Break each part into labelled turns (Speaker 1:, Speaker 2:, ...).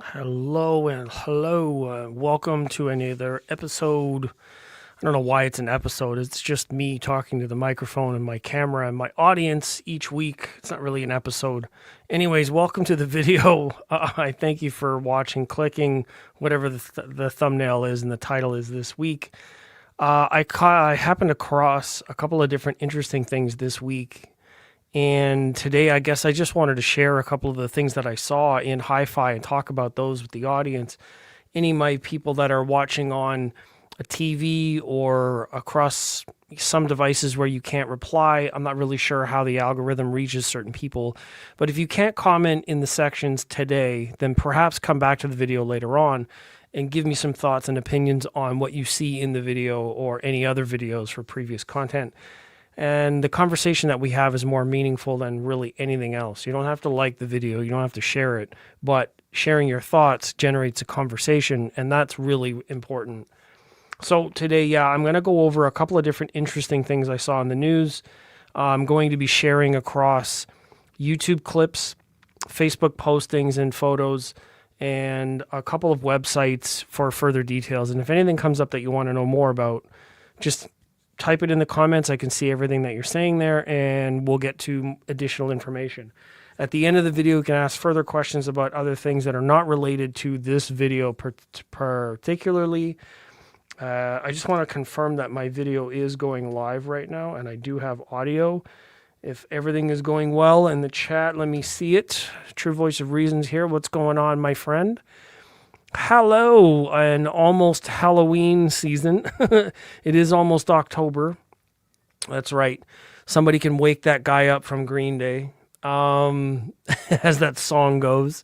Speaker 1: Hello and hello. Welcome to another episode. I don't know why it's an episode. It's just me talking to the microphone and my camera and my audience each week. It's not really an episode. Anyways, welcome to the video. I thank you for watching, clicking, whatever the thumbnail is and the title is this week. I happened across a couple of different interesting things this week. And today, I guess I just wanted to share a couple of the things that I saw in HiFi and talk about those with the audience. Any of my people that are watching on a TV or across some devices where you can't reply, I'm not really sure how the algorithm reaches certain people. But if you can't comment in the sections today, then perhaps come back to the video later on and give me some thoughts and opinions on what you see in the video or any other videos for previous content. And the conversation that we have is more meaningful than really anything else. You don't have to like the video, you don't have to share it, but sharing your thoughts generates a conversation, and that's really important. So today, I'm going to go over a couple of different interesting things I saw in the news. I'm going to be sharing across YouTube clips, Facebook postings and photos, and a couple of websites for further details. And if anything comes up that you want to know more about, just type it in the comments. I can see everything that you're saying there, and we'll get to additional information. At the end of the video, you can ask further questions about other things that are not related to this video particularly. I just want to confirm that my video is going live right now, and I do have audio. If everything is going well in the chat, let me see it. True Voice of Reasons here. What's going on, my friend? Hello, an almost Halloween season. It is almost October. That's right. Somebody can wake that guy up from Green Day, as that song goes.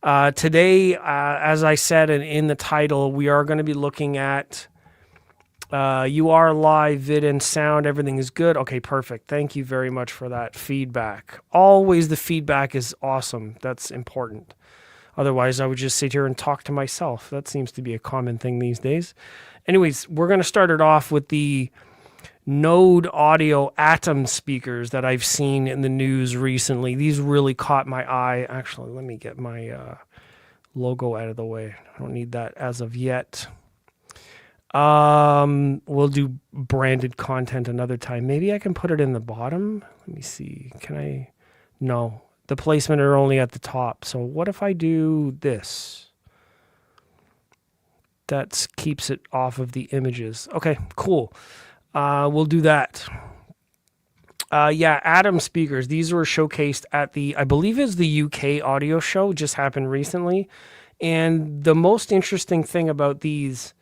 Speaker 1: Today, as I said in the title, we are going to be looking at you are live, vid and sound. Everything is good. Okay, perfect. Thank you very much for that feedback. Always the feedback is awesome. That's important. Otherwise, I would just sit here and talk to myself. That seems to be a common thing these days. Anyways, we're going to start it off with the Node Audio Atom speakers that I've seen in the news recently. These really caught my eye. Actually, let me get my logo out of the way. I don't need that as of yet. We'll do branded content another time. Maybe I can put it in the bottom. Let me see. Can I? No. The placement are only at the top. So what if I do this? That keeps it off of the images. Okay, cool. We'll do that. Atom speakers. These were showcased at I believe it's the UK audio show, just happened recently. And the most interesting thing about these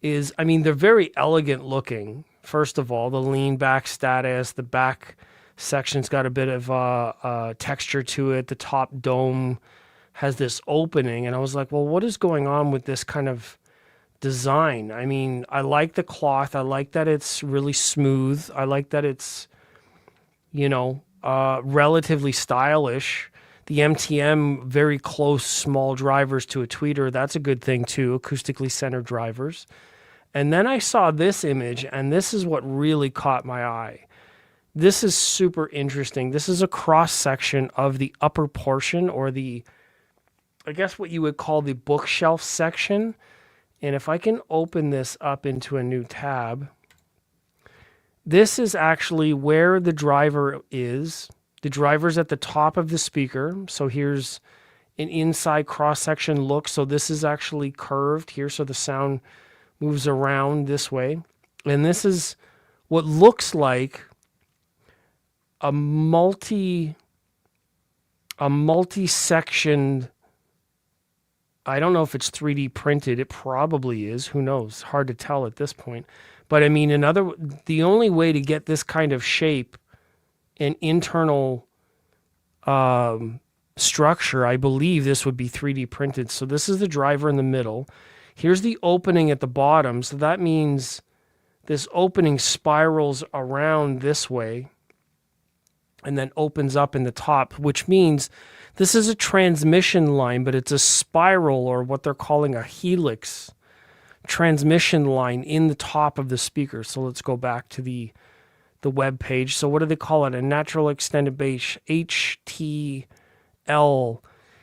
Speaker 1: is, they're very elegant looking. First of all, the lean back status, the back section's got a bit of texture to it. The top dome has this opening, and I was like, well, what is going on with this kind of design? I like the cloth. I like that it's really smooth. I like that it's, relatively stylish. The MTM, very close, small drivers to a tweeter. That's a good thing too, acoustically centered drivers. And then I saw this image, and this is what really caught my eye. This is super interesting. This is a cross section of the upper portion, or I guess what you would call the bookshelf section. And if I can open this up into a new tab, this is actually where the driver is. The driver's at the top of the speaker. So here's an inside cross section look. So this is actually curved here. So the sound moves around this way. And this is what looks like a multi-sectioned, I don't know if it's 3D printed. It probably is. Who knows? Hard to tell at this point. But the only way to get this kind of shape and internal structure, I believe this would be 3D printed. So this is the driver in the middle. Here's the opening at the bottom. So that means this opening spirals around this way and then opens up in the top, which means this is a transmission line, but it's a spiral, or what they're calling a helix transmission line in the top of the speaker. So let's go back to the web page. So what do they call it? A natural extended bass, HTL.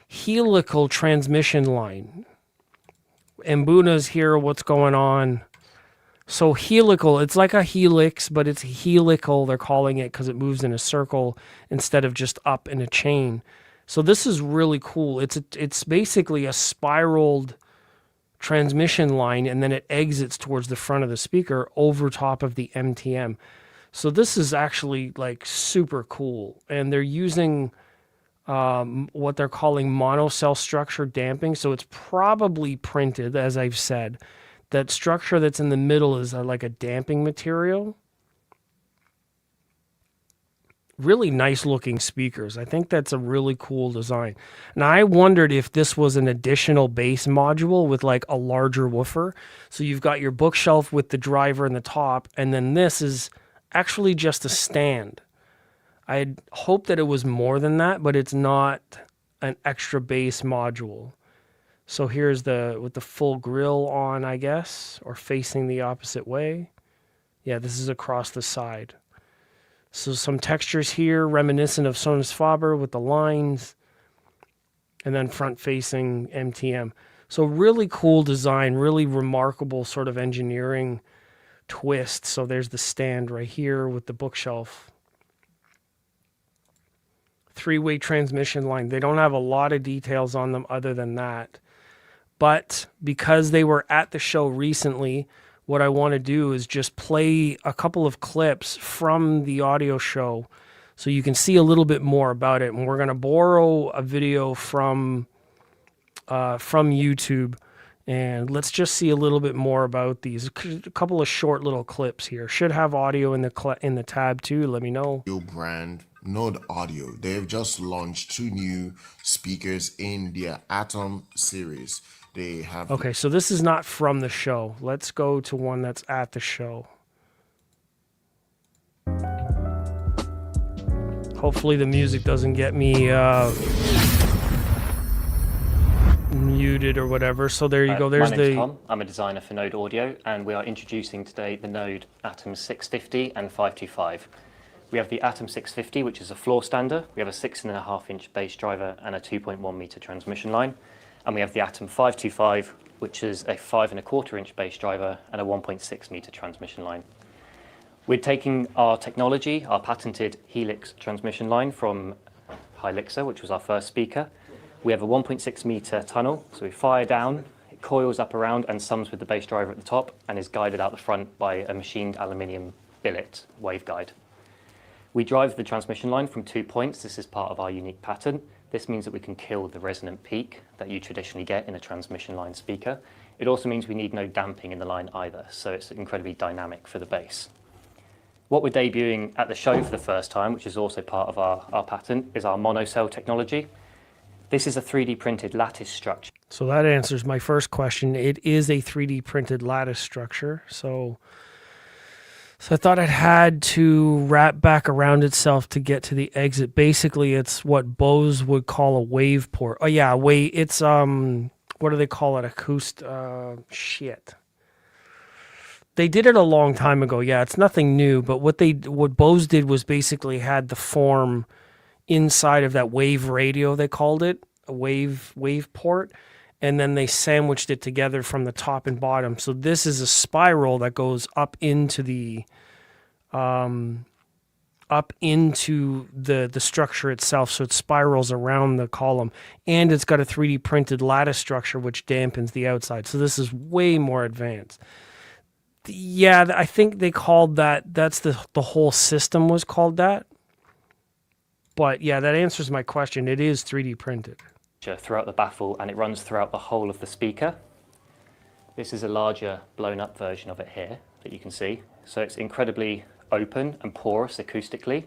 Speaker 1: helical transmission line. Mbuna's here, what's going on? So helical, it's like a helix, but it's helical, they're calling it, because it moves in a circle instead of just up in a chain. So this is really cool. It's basically a spiraled transmission line, and then it exits towards the front of the speaker over top of the MTM. So this is actually like super cool. And they're using what they're calling monocell structure damping. So it's probably printed, as I've said. That structure that's in the middle is like a damping material. Really nice looking speakers. I think that's a really cool design. And I wondered if this was an additional bass module with like a larger woofer. So you've got your bookshelf with the driver in the top, and then this is actually just a stand. I had hoped that it was more than that, but it's not an extra bass module. So here's with the full grill on, I guess, or facing the opposite way. Yeah, this is across the side. So some textures here reminiscent of Sonus Faber with the lines, and then front-facing MTM. So really cool design, really remarkable sort of engineering twist. So there's the stand right here with the bookshelf. Three-way transmission line. They don't have a lot of details on them other than that. But because they were at the show recently, what I want to do is just play a couple of clips from the audio show so you can see a little bit more about it. And we're going to borrow a video from YouTube, and let's just see a little bit more about these. A couple of short little clips here. Should have audio in the tab too. Let me know.
Speaker 2: Your brand Node Audio. They've just launched 2 new speakers in their Atom series. They have
Speaker 1: Okay, so this is not from the show. Let's go to one that's at the show. Hopefully the music doesn't get me muted or whatever. So there you go. There's
Speaker 3: my name's Tom. I'm a designer for Node Audio, and we are introducing today the Node Atom 650 and 525. We have the Atom 650, which is a floor stander. We have a 6.5-inch bass driver and a 2.1 meter transmission line. And we have the Atom 525, which is a 5.25-inch bass driver and a 1.6 meter transmission line. We're taking our technology, our patented Helix transmission line from Hilixa, which was our first speaker. We have a 1.6 meter tunnel, so we fire down, it coils up around and sums with the bass driver at the top and is guided out the front by a machined aluminium billet waveguide. We drive the transmission line from 2 points. This is part of our unique patent. This means that we can kill the resonant peak that you traditionally get in a transmission line speaker. It also means we need no damping in the line either, so it's incredibly dynamic for the bass. What we're debuting at the show for the first time, which is also part of our patent, is our monocell technology. This is a 3D printed lattice structure.
Speaker 1: So that answers my first question. It is a 3D printed lattice structure. So I thought it had to wrap back around itself to get to the exit. Basically, it's what Bose would call a wave port. Oh yeah, it's what do they call it? Shit. They did it a long time ago. Yeah, it's nothing new. But what Bose did was basically had the form inside of that wave radio. They called it a wave port, and then they sandwiched it together from the top and bottom. So this is a spiral that goes up into the structure itself. So it spirals around the column, and it's got a 3D printed lattice structure which dampens the outside. So this is way more advanced. Yeah, I think they called that's the whole system was called that. But yeah, that answers my question. It is 3D printed.
Speaker 3: Throughout the baffle, and it runs throughout the whole of the speaker. This is a larger blown up version of it here that you can see. So it's incredibly open and porous acoustically,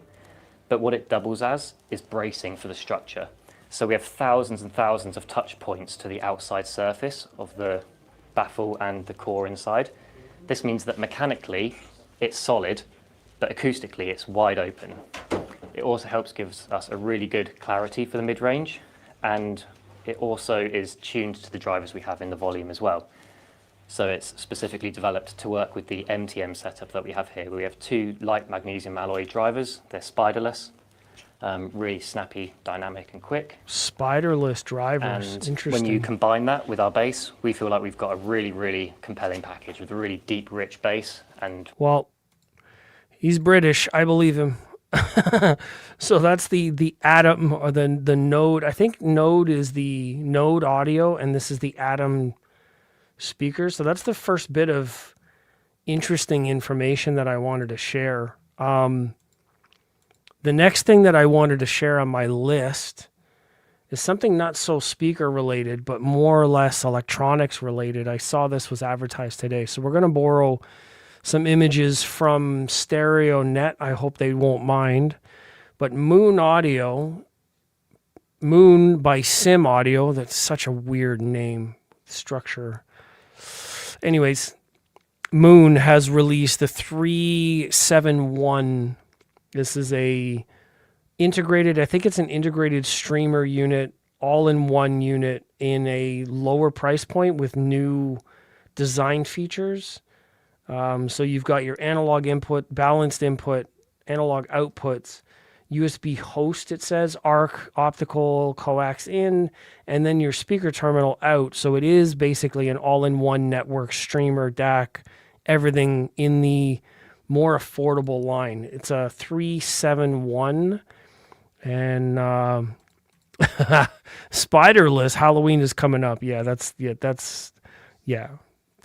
Speaker 3: but what it doubles as is bracing for the structure. So we have thousands and thousands of touch points to the outside surface of the baffle and the core inside. This means that mechanically it's solid, but acoustically it's wide open. It also gives us a really good clarity for the mid-range, and it also is tuned to the drivers we have in the volume as well. So it's specifically developed to work with the MTM setup that we have here. We have 2 light magnesium alloy drivers. They're spiderless. Really snappy, dynamic and quick.
Speaker 1: Spiderless drivers.
Speaker 3: And
Speaker 1: Interesting.
Speaker 3: when you combine that with our bass, we feel like we've got a really, really compelling package with a really deep, rich bass. And
Speaker 1: Well, he's British. I believe him. So that's the Atom or the Node. I think Node is the Node audio, and this is the Atom speaker. So that's the first bit of interesting information that I wanted to share. The next thing that I wanted to share on my list is something not so speaker related, but more or less electronics related. I saw this was advertised today. So we're going to borrow some images from StereoNet. I hope they won't mind. But Moon Audio, Moon by Sim Audio, that's such a weird name structure. Anyways, Moon has released the 371. This is a integrated, I think it's an integrated streamer unit, all-in-one unit in a lower price point with new design features. So you've got your analog input, balanced input, analog outputs, USB host, it says, ARC, optical, coax in, and then your speaker terminal out. So it is basically an all-in-one network streamer, DAC, everything in the more affordable line. It's a 371, and spiderless. Halloween is coming up. That's a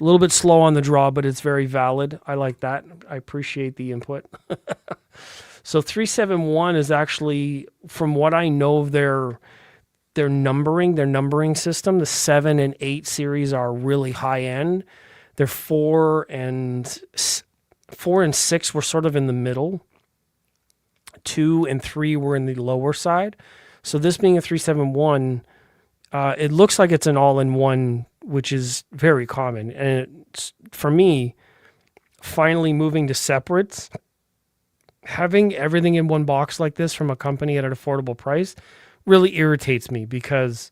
Speaker 1: little bit slow on the draw, but it's very valid. I like that. I appreciate the input. So 371 is actually, from what I know of their numbering system, the 7 and 8 series are really high end. They're 4 and 6 were sort of in the middle. 2 and 3 were in the lower side. So this being a 371, it looks like it's an all-in-one, which is very common. And it's, for me, finally moving to separates, having everything in one box like this from a company at an affordable price really irritates me, because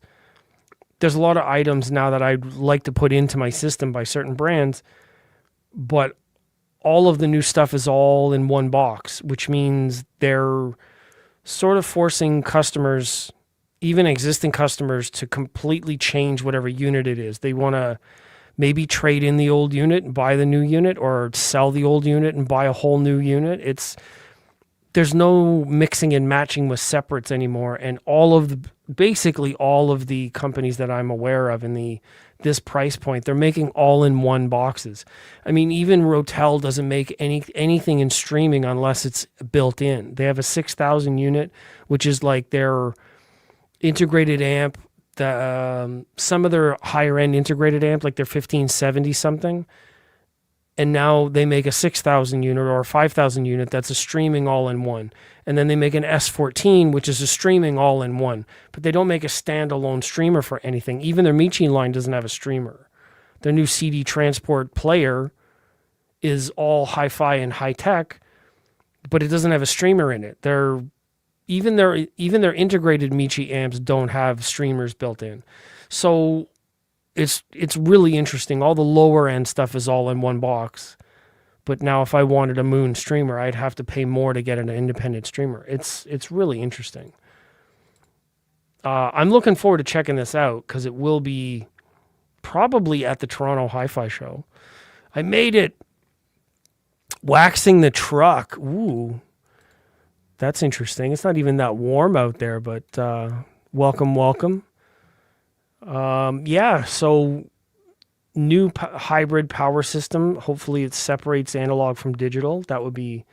Speaker 1: there's a lot of items now that I'd like to put into my system by certain brands, but all of the new stuff is all in one box, which means they're sort of forcing customers, even existing customers, to completely change whatever unit it is. They want to maybe trade in the old unit and buy the new unit, or sell the old unit and buy a whole new unit. There's no mixing and matching with separates anymore. And basically all of the companies that I'm aware of in this price point, they're making all-in-one boxes. I mean, even Rotel doesn't make anything in streaming unless it's built in. They have a 6,000 unit, which is like their integrated amp. Some of their higher-end integrated amp, like their 1570 something, and now they make a 6,000 unit or a 5,000 unit that's a streaming all-in-one. And then they make an S14, which is a streaming all-in-one. But they don't make a standalone streamer for anything. Even their Michi line doesn't have a streamer. Their new CD transport player is all hi-fi and high-tech, but it doesn't have a streamer in it. Even their integrated Michi amps don't have streamers built in. So it's really interesting. All the lower end stuff is all in one box. But now if I wanted a Moon streamer, I'd have to pay more to get an independent streamer. It's really interesting. I'm looking forward to checking this out, because it will be probably at the Toronto HiFi show. I made it. Waxing the truck. Ooh. That's interesting. It's not even that warm out there, but welcome. So new hybrid power system. Hopefully it separates analog from digital. That would be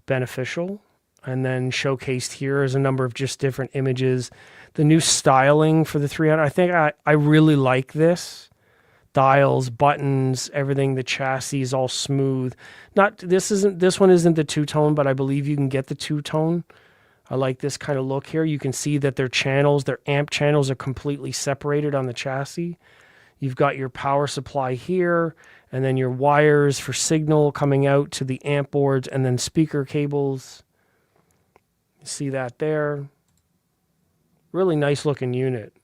Speaker 1: beneficial. And then showcased here is a number of just different images. The new styling for the 300. I think I really like this. Dials, buttons, everything. The chassis is all smooth. This one isn't the two-tone, but I believe you can get the two-tone. I like this kind of look here. You can see that their amp channels are completely separated on the chassis. You've got your power supply here, and then your wires for signal coming out to the amp boards, and then speaker cables. You see that there. Really nice looking unit.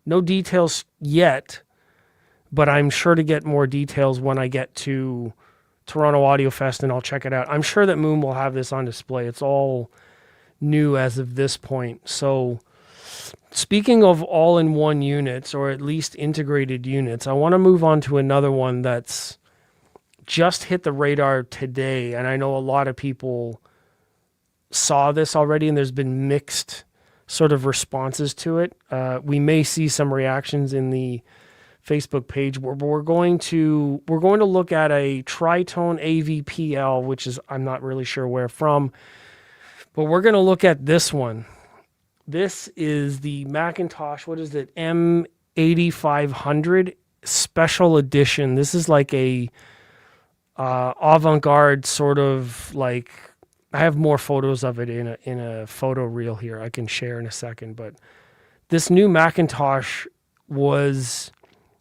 Speaker 1: No details yet, but I'm sure to get more details when I get to Toronto Audiofest, and I'll check it out. I'm sure that Moon will have this on display. It's all new as of this point. So speaking of all-in-one units, or at least integrated units, I want to move on to another one that's just hit the radar today. And I know a lot of people saw this already, and there's been mixed sort of responses to it. We may see some reactions in the Facebook page where we're going to look at a Tritone AVPL, which is, I'm not really sure where from, but we're going to look at this one. This is the McIntosh, what is it, M8500 Special Edition. This is like a avant-garde sort of like, I have more photos of it in a photo reel here I can share in a second, but this new McIntosh was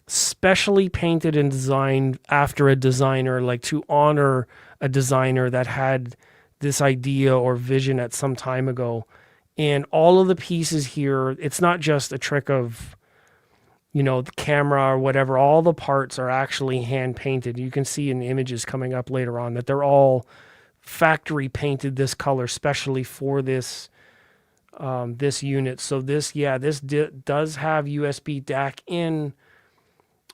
Speaker 1: specially painted and designed after a designer, like to honor a designer that had this idea or vision at some time ago. And all of the pieces here, it's not just a trick of, the camera or whatever. All the parts are actually hand painted. You can see in the images coming up later on that they're all factory painted this color, specially for this this unit. So this does have USB DAC in,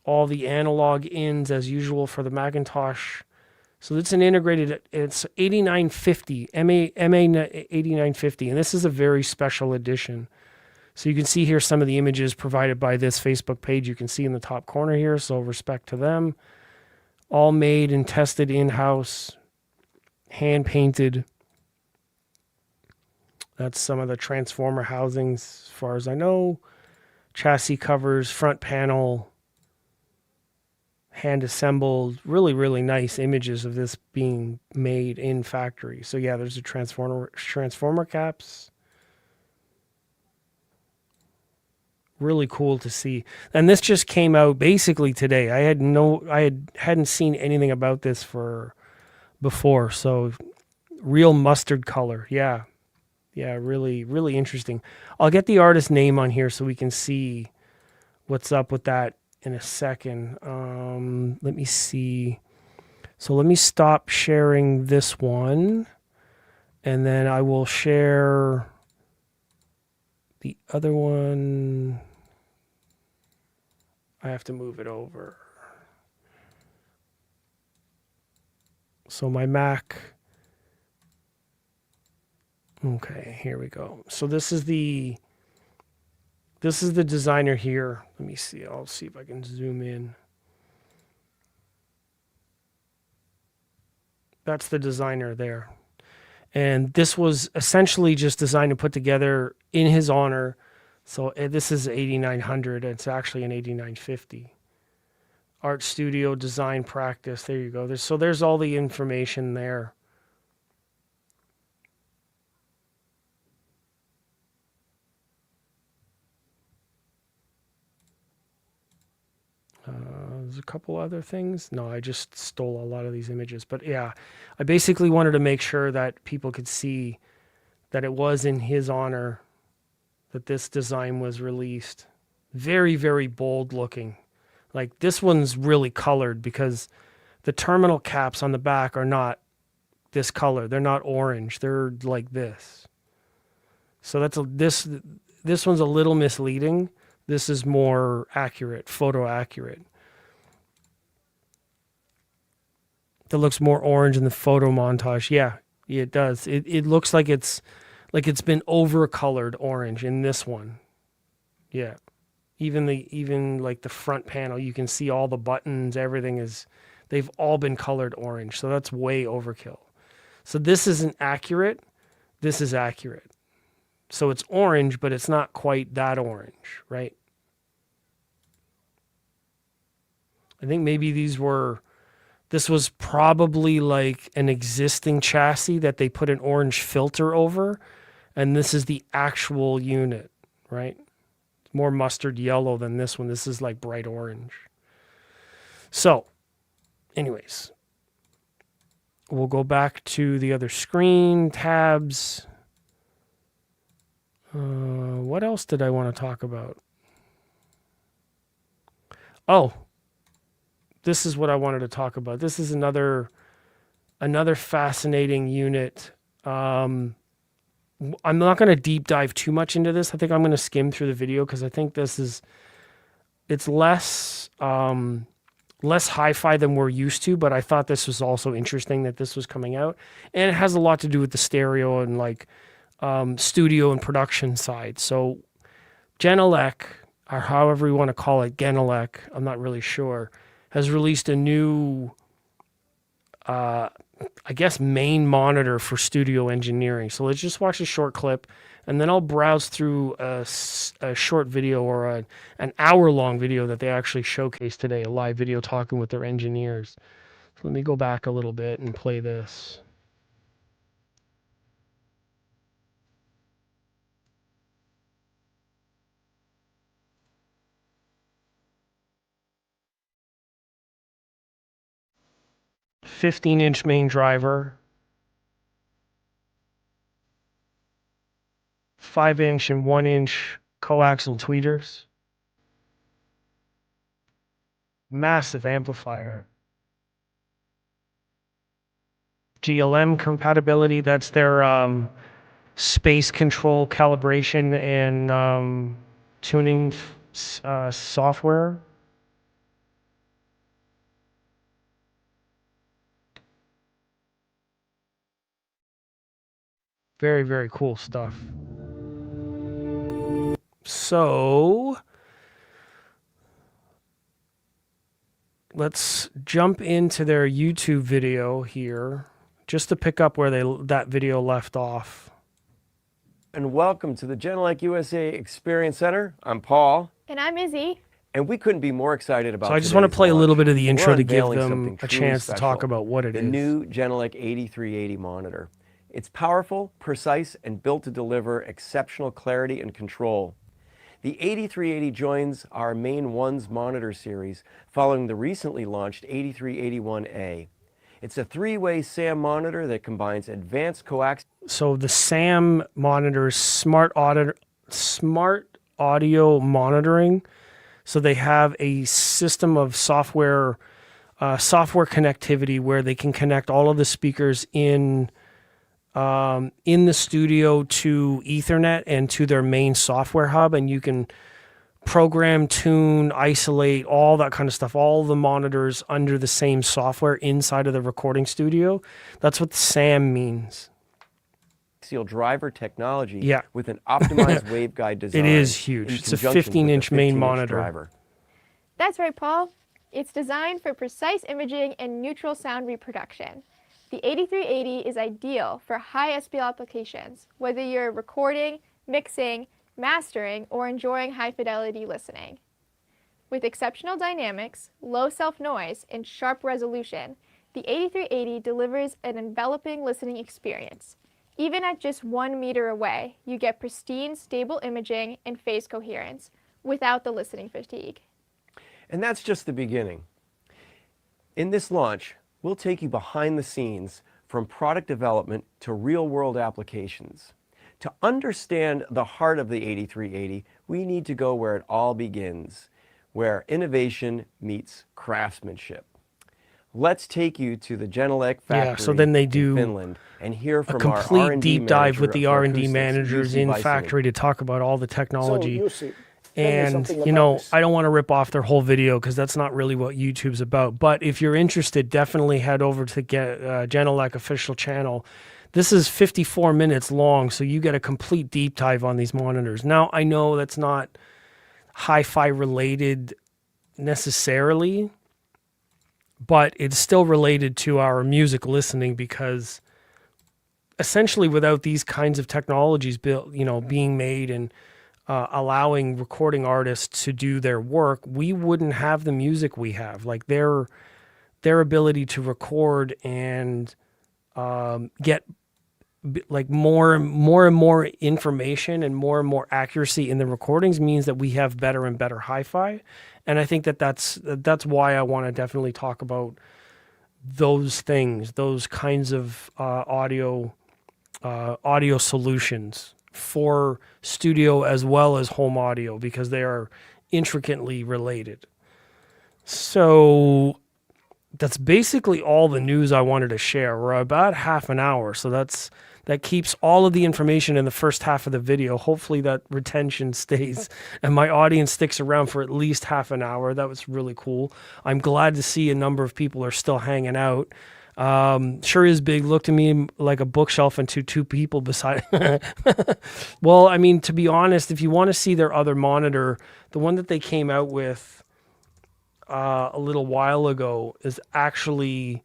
Speaker 1: all the analog ins as usual for the Macintosh. So it's an integrated, it's 8950, MA 8950, and this is a very special edition. So you can see here some of the images provided by this Facebook page. You can see in the top corner here, so respect to them. All made and tested in-house, hand-painted. That's some of the transformer housings, as far as I know. Chassis covers, front panel, hand assembled, really, really nice images of this being made in factory. So yeah, there's a transformer caps. Really cool to see. And this just came out basically today. I hadn't seen anything about this before. So real mustard color. Yeah. Yeah, really, really interesting. I'll get the artist name on here so we can see what's up with that in a second. Let me see. So let me stop sharing this one, and then I will share the other one. I have to move it over. So my Mac. Okay, here we go. So this is the designer here. Let me see. I'll see if I can zoom in. That's the designer there. And this was essentially just designed and put together in his honor. So this is 8900. It's actually an 8950. Art studio, design practice. There you go. There's all the information there. There's a couple other things. No, I just stole a lot of these images. But yeah, I basically wanted to make sure that people could see that it was in his honor that this design was released. Very, very bold looking. Like this one's really colored because the terminal caps on the back are not this color. They're not orange. They're like this. So this one's a little misleading. This is more accurate, photo accurate. That looks more orange in the photo montage. Yeah, it does. It looks like it's been overcolored orange in this one. Yeah. Even like the front panel, you can see all the buttons, they've all been colored orange. So that's way overkill. So this isn't accurate. This is accurate. So it's orange, but it's not quite that orange, right? I think maybe this was probably like an existing chassis that they put an orange filter over, and this is the actual unit, right? It's more mustard yellow than this one. This is like bright orange. So, anyways, we'll go back to the other screen, tabs. What else did I want to talk about? Oh, this is what I wanted to talk about. This is another fascinating unit. I'm not going to deep dive too much into this. I think I'm going to skim through the video because I think it's less hi-fi than we're used to, but I thought this was also interesting that this was coming out, and it has a lot to do with the stereo and like studio and production side. So Genelec, or however you want to call it, Genelec, I'm not really sure, has released a new I guess main monitor for studio engineering. So let's just watch a short clip, and then I'll browse through a short video or an hour-long video that they actually showcased today, a live video talking with their engineers. So let me go back a little bit and play this. "15-inch main driver, 5-inch and 1-inch coaxial tweeters, massive amplifier, GLM compatibility, that's their space control calibration and tuning software. Very, very cool stuff. So let's jump into their YouTube video here, just to pick up where that video left off.
Speaker 4: And welcome to the Genelec USA Experience Center. I'm Paul.
Speaker 5: And I'm Izzy.
Speaker 4: And we couldn't be more excited about
Speaker 1: So I just want to
Speaker 4: today's
Speaker 1: play a little
Speaker 4: launch.
Speaker 1: bit of the intro
Speaker 4: We're
Speaker 1: to give
Speaker 4: unveiling
Speaker 1: them
Speaker 4: something
Speaker 1: a
Speaker 4: truly
Speaker 1: chance to talk
Speaker 4: special,
Speaker 1: about what it
Speaker 4: the
Speaker 1: is.
Speaker 4: new Genelec 8380 monitor. It's powerful, precise, and built to deliver exceptional clarity and control. The 8380 joins our main ones monitor series following the recently launched 8381A. It's a three-way SAM monitor that combines advanced coaxial.
Speaker 1: So the SAM monitors smart audio monitoring. So they have a system of software connectivity where they can connect all of the speakers in the studio to Ethernet and to their main software hub, and you can program, tune, isolate, all that kind of stuff, all the monitors under the same software inside of the recording studio. That's what SAM means.
Speaker 4: Driver technology
Speaker 1: Yeah.
Speaker 4: with an optimized waveguide design.
Speaker 1: It is huge.
Speaker 4: in
Speaker 1: It's a
Speaker 4: conjunction with
Speaker 1: 15-inch main
Speaker 4: 15-inch
Speaker 1: monitor.
Speaker 4: driver.
Speaker 5: That's right, Paul. It's designed for precise imaging and neutral sound reproduction. The 8380 is ideal for high SPL applications, whether you're recording, mixing, mastering, or enjoying high-fidelity listening. With exceptional dynamics, low self-noise, and sharp resolution, the 8380 delivers an enveloping listening experience. Even at just 1 meter away, you get pristine, stable imaging and phase coherence without the listening fatigue.
Speaker 4: And that's just the beginning. In this launch, we'll take you behind the scenes from product development to real-world applications. To understand the heart of the 8380, we need to go where it all begins, where innovation meets craftsmanship. Let's take you to the Genelec factory
Speaker 1: so then they do
Speaker 4: in Finland and hear
Speaker 1: A
Speaker 4: from our
Speaker 1: complete
Speaker 4: R&D
Speaker 1: deep dive with
Speaker 4: manager
Speaker 1: the
Speaker 4: for
Speaker 1: R&D
Speaker 4: acoustics,
Speaker 1: managers
Speaker 4: Jussi
Speaker 1: in
Speaker 4: Väisänen.
Speaker 1: factory to talk about all the technology.
Speaker 6: So, Jussi, tell me
Speaker 1: And,
Speaker 6: something
Speaker 1: you
Speaker 6: about
Speaker 1: know,
Speaker 6: this.
Speaker 1: I don't want to rip off their whole video because that's not really what YouTube's about. But if you're interested, definitely head over to Genelec official channel. This is 54 minutes long, so you get a complete deep dive on these monitors. Now, I know that's not hi-fi related necessarily, but it's still related to our music listening because essentially without these kinds of technologies being made and allowing recording artists to do their work, we wouldn't have the music we have. Like their ability to record and get like more and more information and more accuracy in the recordings means that we have better and better hi-fi. And I think that's why I want to definitely talk about those things, those kinds of audio solutions for studio as well as home audio, because they are intricately related. So that's basically all the news I wanted to share. We're about half an hour, so that's that keeps all of the information in the first half of the video. Hopefully that retention stays and my audience sticks around for at least half an hour. That was really cool. I'm glad to see a number of people are still hanging out. Sure is big. Looked at me like a bookshelf and two people beside. Well, I mean, to be honest, if you want to see their other monitor, the one that they came out with a little while ago is actually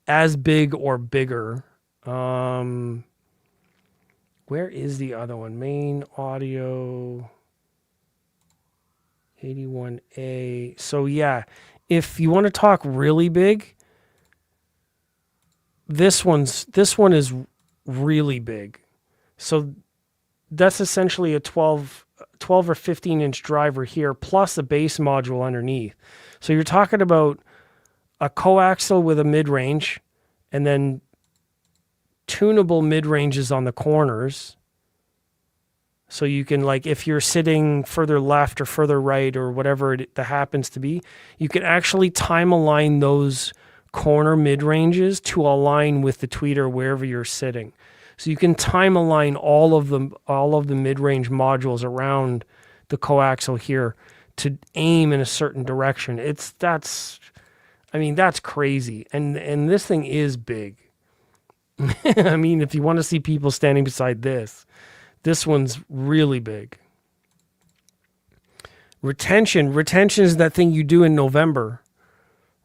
Speaker 1: as big or bigger. Where is the other one? Main audio 81A. So yeah, if you want to talk really big, this one is really big. So that's essentially a 12 or 15 inch driver here plus a bass module underneath. So you're talking about a coaxial with a mid-range and then tunable mid-ranges on the corners. So you can, like, if you're sitting further left or further right or whatever that happens to be, you can actually time align those corner mid-ranges to align with the tweeter wherever you're sitting. So you can time align all of the mid-range modules around the coaxial here to aim in a certain direction. That's crazy. And this thing is big. I mean, if you want to see people standing beside this one's really big. Retention is that thing you do in November.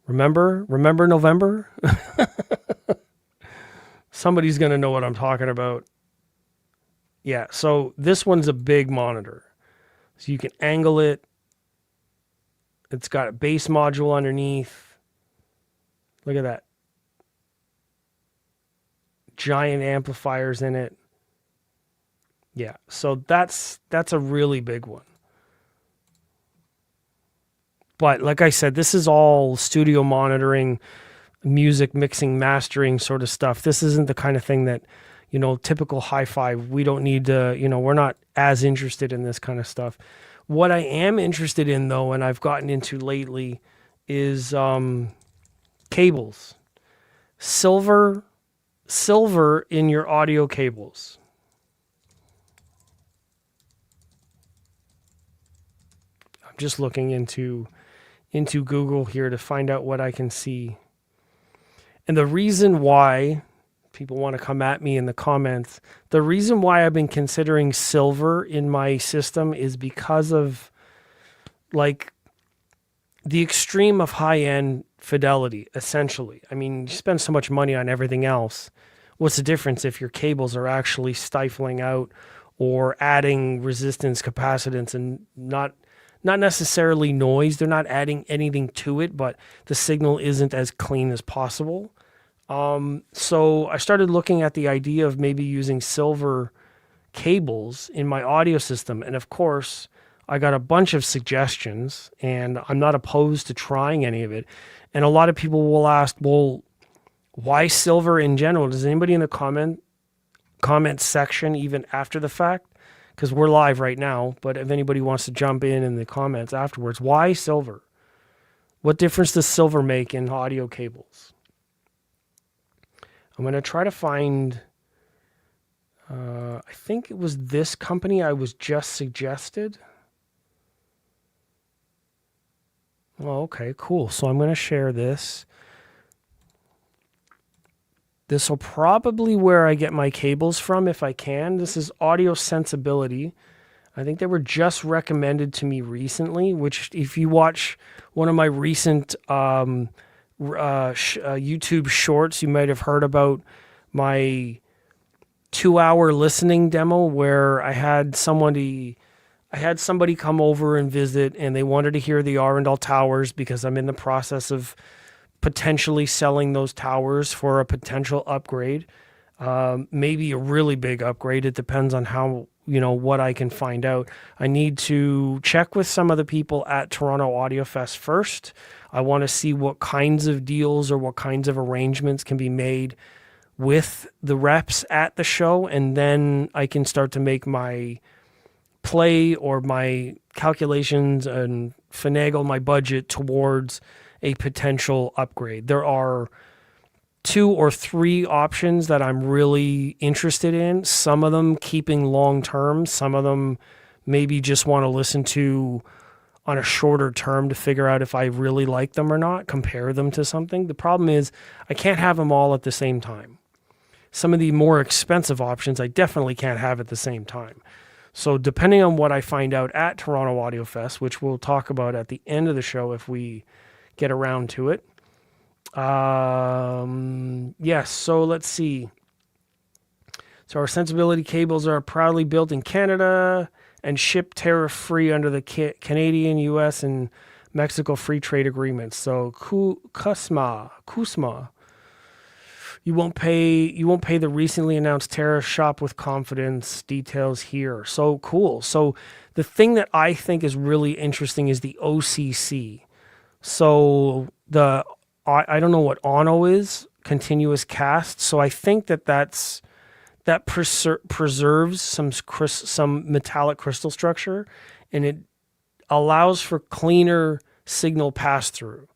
Speaker 1: Remember November? Somebody's going to know what I'm talking about. Yeah, so this one's a big monitor. So you can angle it. It's got a bass module underneath. Look at that. Giant amplifiers in it. Yeah, so that's a really big one. But like I said, this is all studio monitoring, music mixing, mastering sort of stuff. This isn't the kind of thing that, typical hi-fi, we don't need to, we're not as interested in this kind of stuff. What I am interested in, though, and I've gotten into lately, is cables. Silver in your audio cables. I'm just looking into Google here to find out what I can see. And the reason why, people want to come at me in the comments, the reason why I've been considering silver in my system is because of, like, the extreme of high-end fidelity, essentially. I mean, you spend so much money on everything else. What's the difference if your cables are actually stifling out or adding resistance, capacitance, and not necessarily noise? They're not adding anything to it, but the signal isn't as clean as possible. So I started looking at the idea of maybe using silver cables in my audio system. And of course, I got a bunch of suggestions, and I'm not opposed to trying any of it. And a lot of people will ask, well, why silver in general? Does anybody in the comment section, even after the fact, because we're live right now, but if anybody wants to jump in the comments afterwards, why silver? What difference does silver make in audio cables? I'm going to try to find, I think it was this company I was just suggested. Oh, okay, cool. So I'm going to share this. This will probably where I get my cables from if I can. This is Audio Sensibility. I think they were just recommended to me recently, which if you watch one of my recent YouTube shorts, you might have heard about my 2-hour listening demo where I had somebody come over and visit, and they wanted to hear the Arundel Towers because I'm in the process of potentially selling those towers for a potential upgrade, maybe a really big upgrade. It depends on how, what I can find out. I need to check with some of the people at Toronto Audiofest first. I want to see what kinds of deals or what kinds of arrangements can be made with the reps at the show, and then I can start to make my play or my calculations and finagle my budget towards a potential upgrade. There are 2 or 3 options that I'm really interested in. Some of them keeping long term, some of them maybe just want to listen to on a shorter term to figure out if I really like them or not, compare them to something. The problem is I can't have them all at the same time. Some of the more expensive options I definitely can't have at the same time. So depending on what I find out at Toronto Audio Fest, which we'll talk about at the end of the show if we get around to it. Yes, so let's see. So our sensibility cables are proudly built in Canada and shipped tariff-free under the Canadian, U.S., and Mexico free trade agreements. So KUSMA. You won't pay the recently announced tariff. Shop with confidence. Details here. So cool. So the thing that I think is really interesting is the OCC. So I don't know what ONO is, continuous cast. So I think that preserves some metallic crystal structure, and it allows for cleaner signal pass through.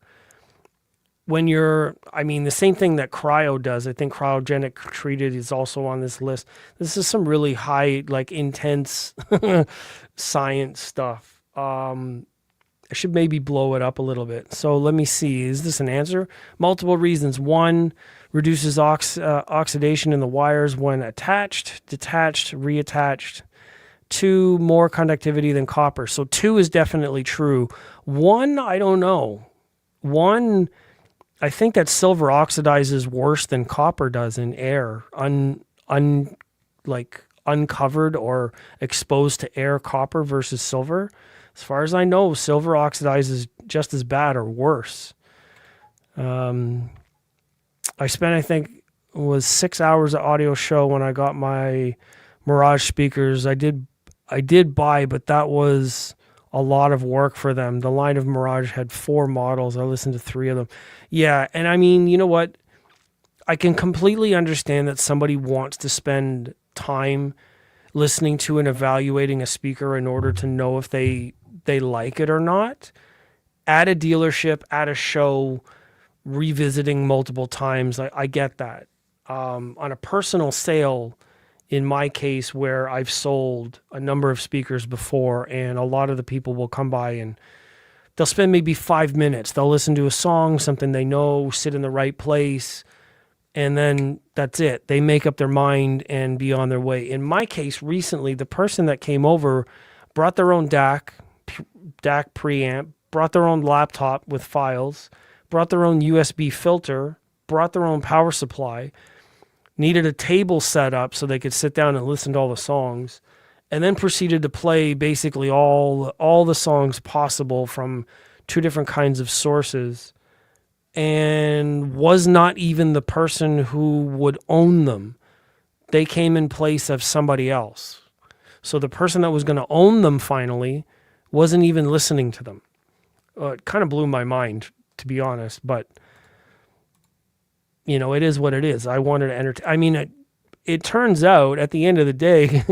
Speaker 1: The same thing that cryo does. I think cryogenic treated is also on this list. This is some really high, intense science stuff. I should maybe blow it up a little bit. So let me see. Is this an answer? Multiple reasons. 1, reduces oxidation in the wires when attached, detached, reattached. 2, more conductivity than copper. So 2 is definitely true. 1, I don't know. 1, I think that silver oxidizes worse than copper does in air. Uncovered or exposed to air copper versus silver. As far as I know, silver oxidizes just as bad or worse. I spent, I think, it was 6 hours at audio show when I got my Mirage speakers. I did buy, but that was a lot of work for them. The line of Mirage had 4 models. I listened to 3 of them. Yeah, and I mean, you know what? I can completely understand that somebody wants to spend time listening to and evaluating a speaker in order to know if they like it or not. At a dealership, at a show, revisiting multiple times, I get that. On a personal sale, in my case, where I've sold a number of speakers before, and a lot of the people will come by and they'll spend maybe 5 minutes. They'll listen to a song, something they know, sit in the right place, and then that's it. They make up their mind and be on their way. In my case, recently, the person that came over brought their own DAC preamp, brought their own laptop with files, brought their own USB filter, brought their own power supply, needed a table set up so they could sit down and listen to all the songs, and then proceeded to play basically all the songs possible from 2 different kinds of sources, and was not even the person who would own them. They came in place of somebody else. So the person that was going to own them finally wasn't even listening to them. It kind of blew my mind, to be honest, but it is what it is. I wanted to entertain. I mean, it turns out at the end of the day,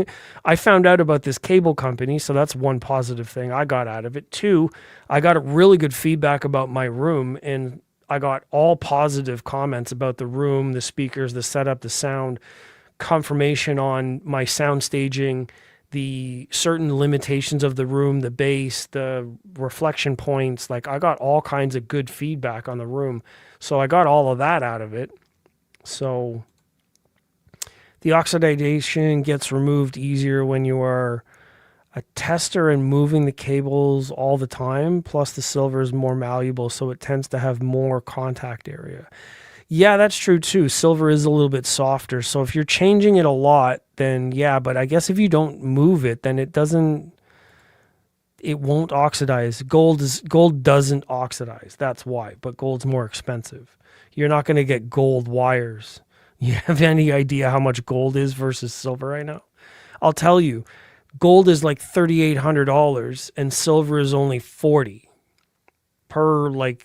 Speaker 1: I found out about this cable company. So that's one positive thing I got out of it. 2, I got a really good feedback about my room, and I got all positive comments about the room, the speakers, the setup, the sound, confirmation on my sound staging, the certain limitations of the room, the bass, the reflection points. I got all kinds of good feedback on the room. So I got all of that out of it. So the oxidation gets removed easier when you are a tester and moving the cables all the time. Plus the silver is more malleable, so it tends to have more contact area. Yeah, that's true too. Silver is a little bit softer. So if you're changing it a lot, then yeah, but I guess if you don't move it, then it won't oxidize. Gold doesn't oxidize. That's why, but gold's more expensive. You're not going to get gold wires. You have any idea how much gold is versus silver right now? I'll tell you, gold is like $3,800 and silver is only $40 per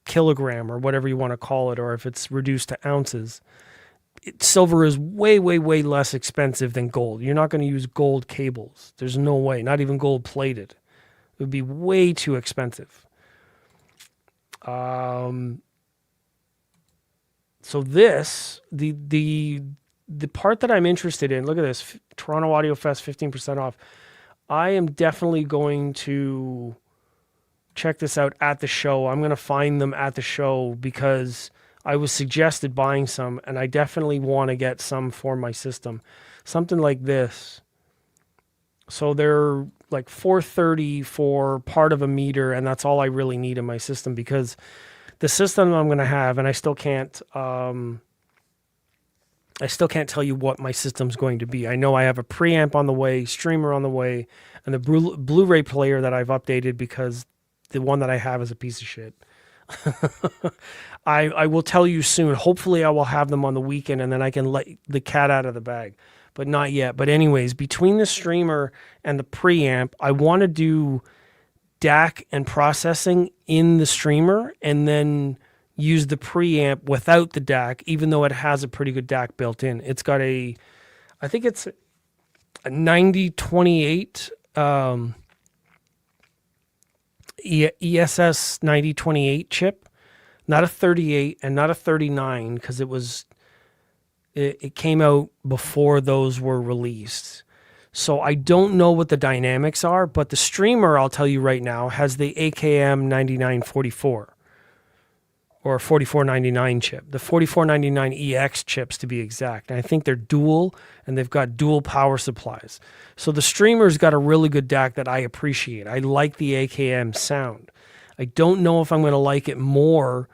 Speaker 1: kilogram or whatever you want to call it, or if it's reduced to ounces. Silver is way, way, way less expensive than gold. You're not going to use gold cables. There's no way, not even gold plated. It would be way too expensive. So this, the part that I'm interested in, look at this, Toronto Audiofest 15% off. I am definitely going to check this out at the show. I'm going to find them at the show because I was suggested buying some, and I definitely want to get some for my system. Something like this. So they're like $430 for part of a meter, and that's all I really need in my system because the system I'm going to have, and I still can't tell you what my system's going to be. I know I have a preamp on the way, streamer on the way, and the Blu-ray player that I've updated because the one that I have is a piece of shit. I will tell you soon. Hopefully I will have them on the weekend and then I can let the cat out of the bag, but not yet. But anyways, between the streamer and the preamp, I want to do DAC and processing in the streamer and then use the preamp without the DAC, even though it has a pretty good DAC built in. It's got I think it's a 9028 ESS 9028 chip, not a 38 and not a 39 because it came out before those were released. So I don't know what the dynamics are, but the streamer, I'll tell you right now, has the AKM 9944 or 4499 chip, the 4499 EX chips to be exact. And I think they're dual and they've got dual power supplies. So the streamer's got a really good DAC that I appreciate. I like the AKM sound. I don't know if I'm going to like it more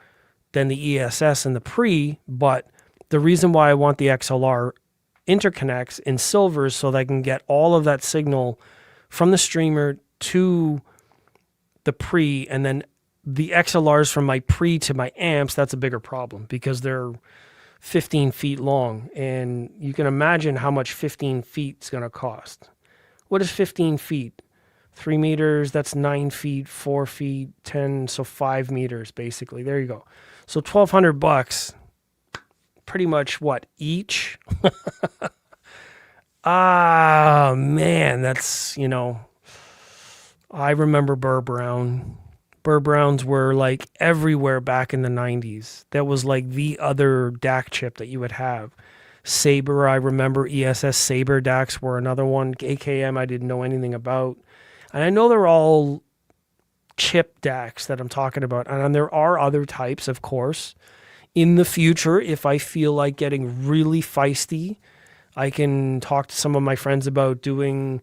Speaker 1: than the ESS and the pre, but the reason why I want the XLR interconnects in silver is so that I can get all of that signal from the streamer to the pre, and then the XLRs from my pre to my amps, that's a bigger problem because they're 15 feet long, and you can imagine how much 15 feet is going to cost. What is 15 feet? 3 meters, that's 9 feet, 4 feet, 10, so 5 meters basically. There you go. So $1,200, pretty much what, each? Ah, man, that's, I remember Burr Brown. Burr Browns were like everywhere back in the 90s. That was like the other DAC chip that you would have. Sabre, I remember ESS Sabre DACs were another one. AKM, I didn't know anything about. And I know they're all chip DACs that I'm talking about. And there are other types, of course. In the future, if I feel like getting really feisty, I can talk to some of my friends about doing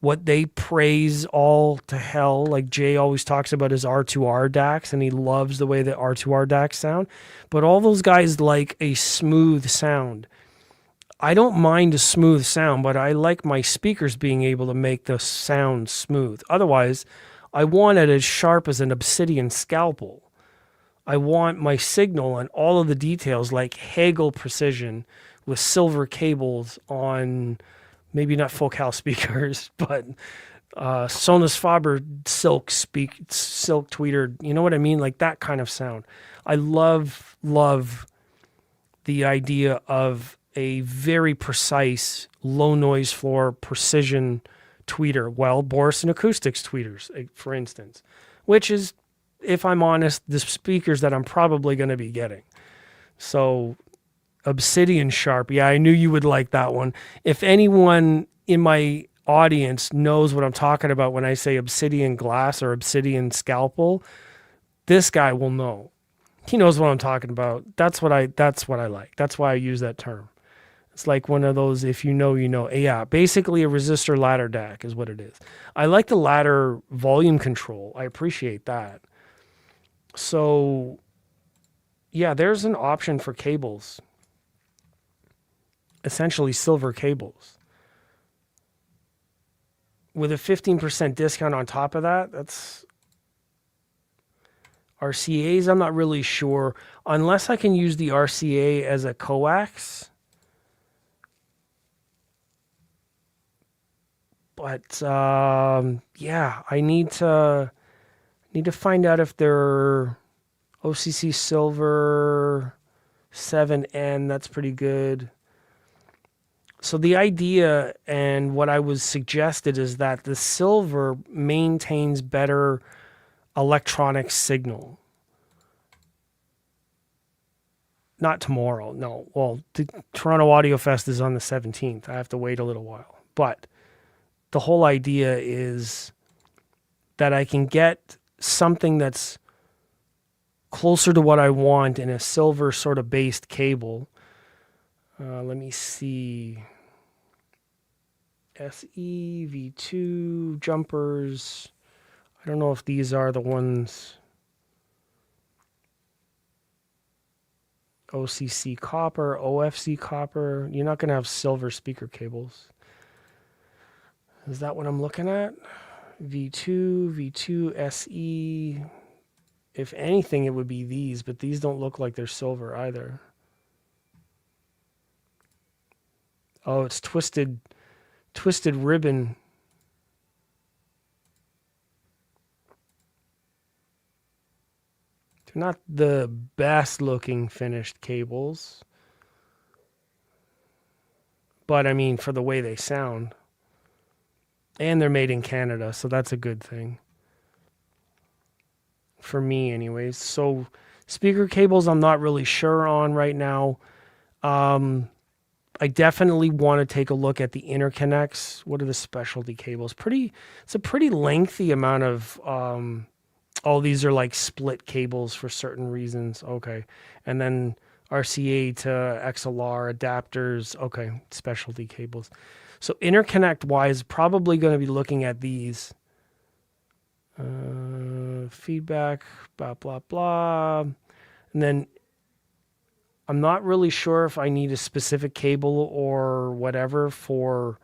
Speaker 1: what they praise all to hell. Like Jay always talks about his R2R DACs, and he loves the way that R2R DACs sound. But all those guys like a smooth sound. I don't mind a smooth sound, but I like my speakers being able to make the sound smooth. Otherwise, I want it as sharp as an obsidian scalpel. I want my signal and all of the details like Hagel precision with silver cables on maybe not Focal speakers, but Sonus Faber silk tweeter. You know what I mean? Like that kind of sound. I love the idea of a very precise, low noise floor precision tweeter. Well, Borison Acoustics tweeters, for instance, which is, if I'm honest, the speakers that I'm probably going to be getting. So Obsidian Sharp. Yeah, I knew you would like that one. If anyone in my audience knows what I'm talking about when I say obsidian glass or obsidian scalpel, this guy will know. He knows what I'm talking about. That's what I like. That's why I use that term. It's like one of those, if you know, you know. Yeah, basically a resistor ladder DAC is what it is. I like the ladder volume control. I appreciate that. So, yeah, there's an option for cables. Essentially silver cables. With a 15% discount on top of that, that's RCAs, I'm not really sure. Unless I can use the RCA as a coax. But yeah, I need to find out if they're OCC Silver 7N. That's pretty good. So the idea and what I was suggested is that the silver maintains better electronic signal. not tomorrow. No. Well, the Toronto Audiofest is on the 17th. I have to wait a little while. But the whole idea is that I can get something that's closer to what I want in a silver sort of based cable. Let me see. SE, V2, jumpers. I don't know if these are the ones. OCC copper, OFC copper. You're not going to have silver speaker cables. Is that what I'm looking at? V2, V2, SE. If anything, it would be these, but these don't look like they're silver either. Oh, it's twisted ribbon. They're not the best looking finished cables. But I mean, for the way they sound. And they're made in Canada, so that's a good thing. For me, anyways. So, speaker cables I'm not really sure on right now. I definitely want to take a look at the interconnects. What are the specialty cables? It's a pretty lengthy amount of... these are like split cables for certain reasons. Okay. And then RCA to XLR adapters. Okay. Specialty cables. So interconnect wise, probably going to be looking at these. Feedback, blah, blah, blah. And then I'm not really sure if I need a specific cable or whatever for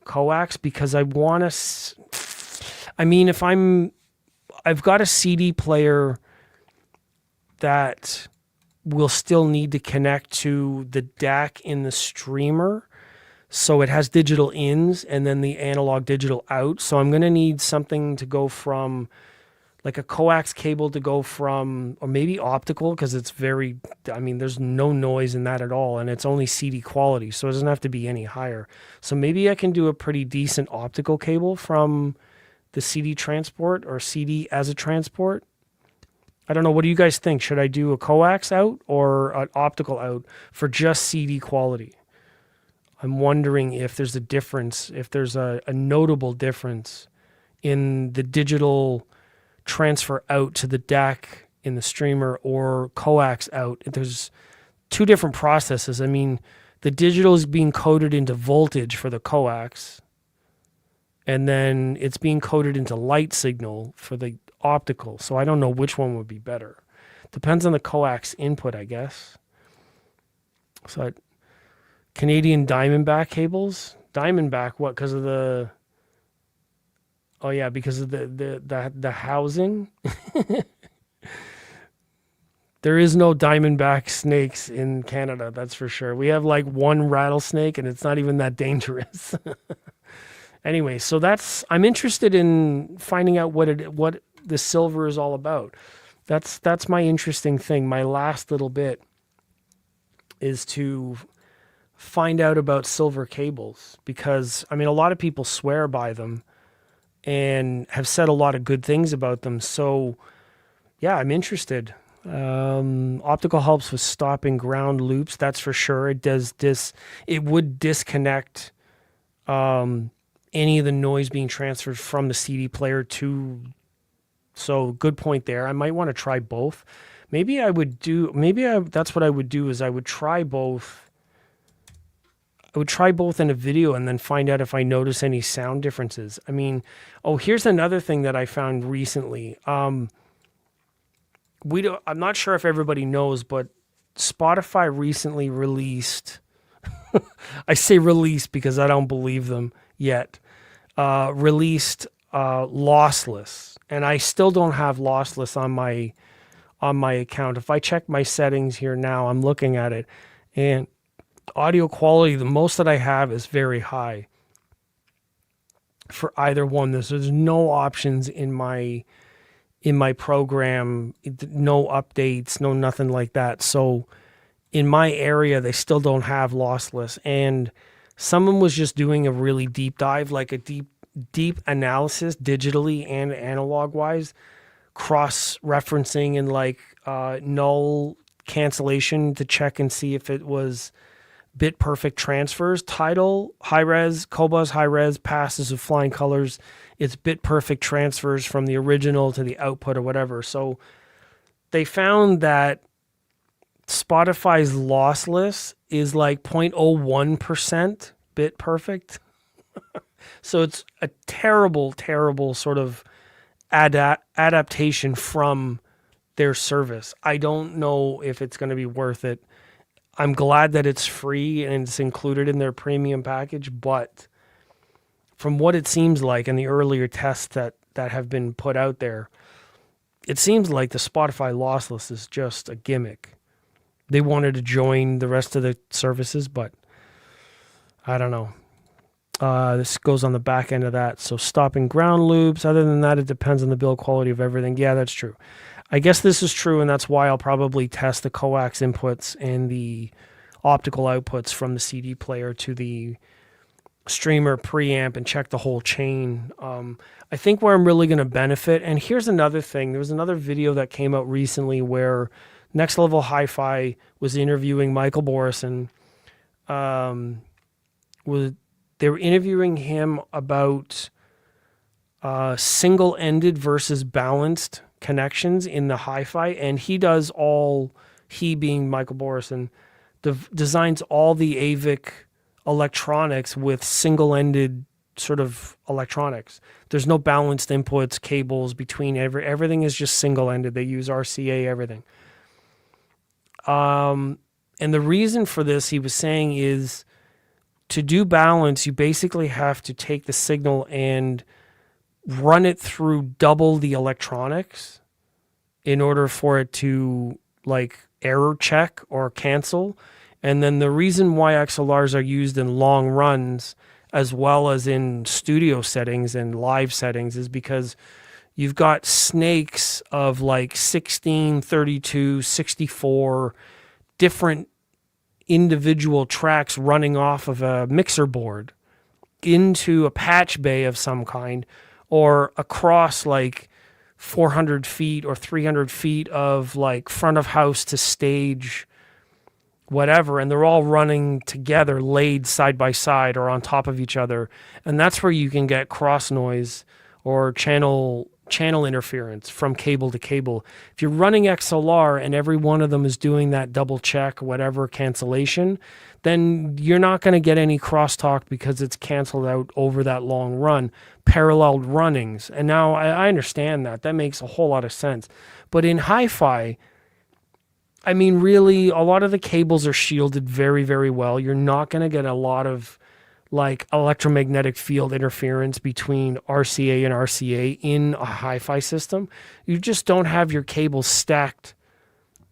Speaker 1: coax because I want to... I mean, I've got a CD player that will still need to connect to the DAC in the streamer. So it has digital ins and then the analog digital out. So I'm going to need something to go from like a coax cable to go from, or maybe optical because it's there's no noise in that at all. And it's only CD quality. So it doesn't have to be any higher. So maybe I can do a pretty decent optical cable from the CD transport or CD as a transport. I don't know. What do you guys think? Should I do a coax out or an optical out for just CD quality? I'm wondering if there's a difference, if there's a notable difference in the digital transfer out to the DAC in the streamer or coax out. There's two different processes. I mean, the digital is being coded into voltage for the coax, and then it's being coded into light signal for the optical. So I don't know which one would be better. Depends on the coax input, I guess. So Canadian Diamondback cables. Diamondback, what? Because of the... Oh yeah, because of the housing. There is no Diamondback snakes in Canada, that's for sure. We have like one rattlesnake, and it's not even that dangerous. Anyway, so I'm interested in finding out what the silver is all about. That's my interesting thing. My last little bit is to find out about silver cables because, I mean, a lot of people swear by them and have said a lot of good things about them. So, yeah, I'm interested. Optical helps with stopping ground loops, that's for sure. It does it would disconnect any of the noise being transferred from the CD player to... So, good point there. I might want to try both. That's what I would do is I would try both. I would try both in a video and then find out if I notice any sound differences. I mean, here's another thing that I found recently. I'm not sure if everybody knows, but Spotify recently released, I say released because I don't believe them yet, released lossless. And I still don't have lossless on my account. If I check my settings here now, I'm looking at it, and audio quality, the most that I have is very high for either one. There's no options in my program, no updates, no nothing like that. So in my area, they still don't have lossless. And someone was just doing a really deep dive, like a deep analysis digitally and analog wise, cross-referencing and like null cancellation to check and see if it was bit perfect transfers. Tidal, high res, Qobuz high res passes with flying colors. It's bit perfect transfers from the original to the output or whatever. So they found that Spotify's lossless is like 0.01% bit perfect. So it's a terrible, terrible sort of adaptation from their service. I don't know if it's going to be worth it. I'm glad that it's free and it's included in their premium package, but from what it seems like in the earlier tests that have been put out there, it seems like the Spotify lossless is just a gimmick. They wanted to join the rest of the services, but I don't know. This goes on the back end of that. So stopping ground loops. Other than that, it depends on the build quality of everything. Yeah, that's true. I guess this is true, and that's why I'll probably test the coax inputs and the optical outputs from the CD player to the streamer preamp and check the whole chain. I think where I'm really going to benefit, and here's another thing. There was another video that came out recently where Next Level HiFi was interviewing Michael Borison. They were interviewing him about single-ended versus balanced connections in the HiFi, and he being Michael Borison, designs all the AVIC electronics with single-ended sort of electronics. There's no balanced inputs, cables between everything is just single-ended. They use RCA, everything. And the reason for this, he was saying, is to do balance, you basically have to take the signal and run it through double the electronics in order for it to like error check or cancel. And then the reason why XLRs are used in long runs as well as in studio settings and live settings is because you've got snakes of like 16, 32, 64 different individual tracks running off of a mixer board into a patch bay of some kind, or across like 400 feet or 300 feet of like front of house to stage, whatever. And they're all running together, laid side by side or on top of each other. And that's where you can get cross noise or channel interference from cable to cable. If you're running XLR and every one of them is doing that double check, whatever cancellation, then you're not going to get any crosstalk because it's canceled out over that long run, paralleled runnings. And now I understand that. That makes a whole lot of sense. But in HiFi, I mean, really, a lot of the cables are shielded very, very well. You're not going to get a lot of like electromagnetic field interference between RCA and RCA in a HiFi system. You just don't have your cables stacked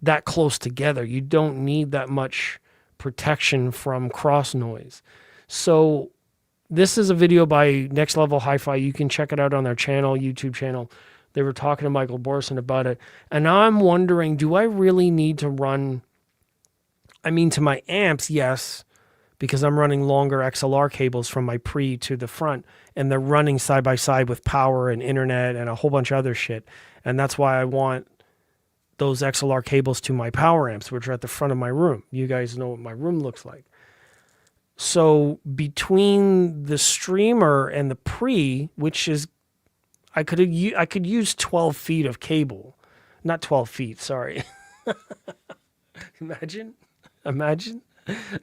Speaker 1: that close together. You don't need that much protection from cross noise. So this is a video by Next Level HiFi. You can check it out on their channel, YouTube channel. They were talking to Michael Borison about it. And now I'm wondering, do I really need to run, I mean, to my amps, yes, because I'm running longer XLR cables from my pre to the front, and they're running side by side with power and internet and a whole bunch of other shit. And that's why I want those XLR cables to my power amps, which are at the front of my room. You guys know what my room looks like. So between the streamer and the pre, which is, I could use 12 feet of cable. Not 12 feet, sorry. Imagine.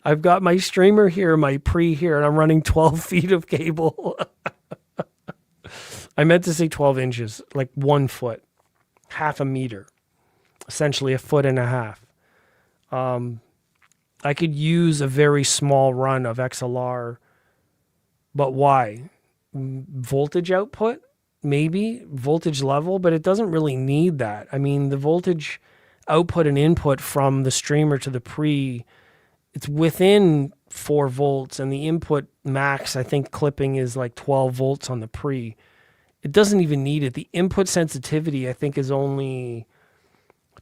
Speaker 1: I've got my streamer here, my pre here, and I'm running 12 feet of cable. I meant to say 12 inches, like 1 foot, half a meter, essentially a foot and a half. I could use a very small run of XLR, but why? Voltage output? Maybe voltage level, but it doesn't really need that. I mean, the voltage output and input from the streamer to the pre, it's within 4 volts, and the input max, I think clipping is like 12 volts on the pre. It doesn't even need it. The input sensitivity, I think, is only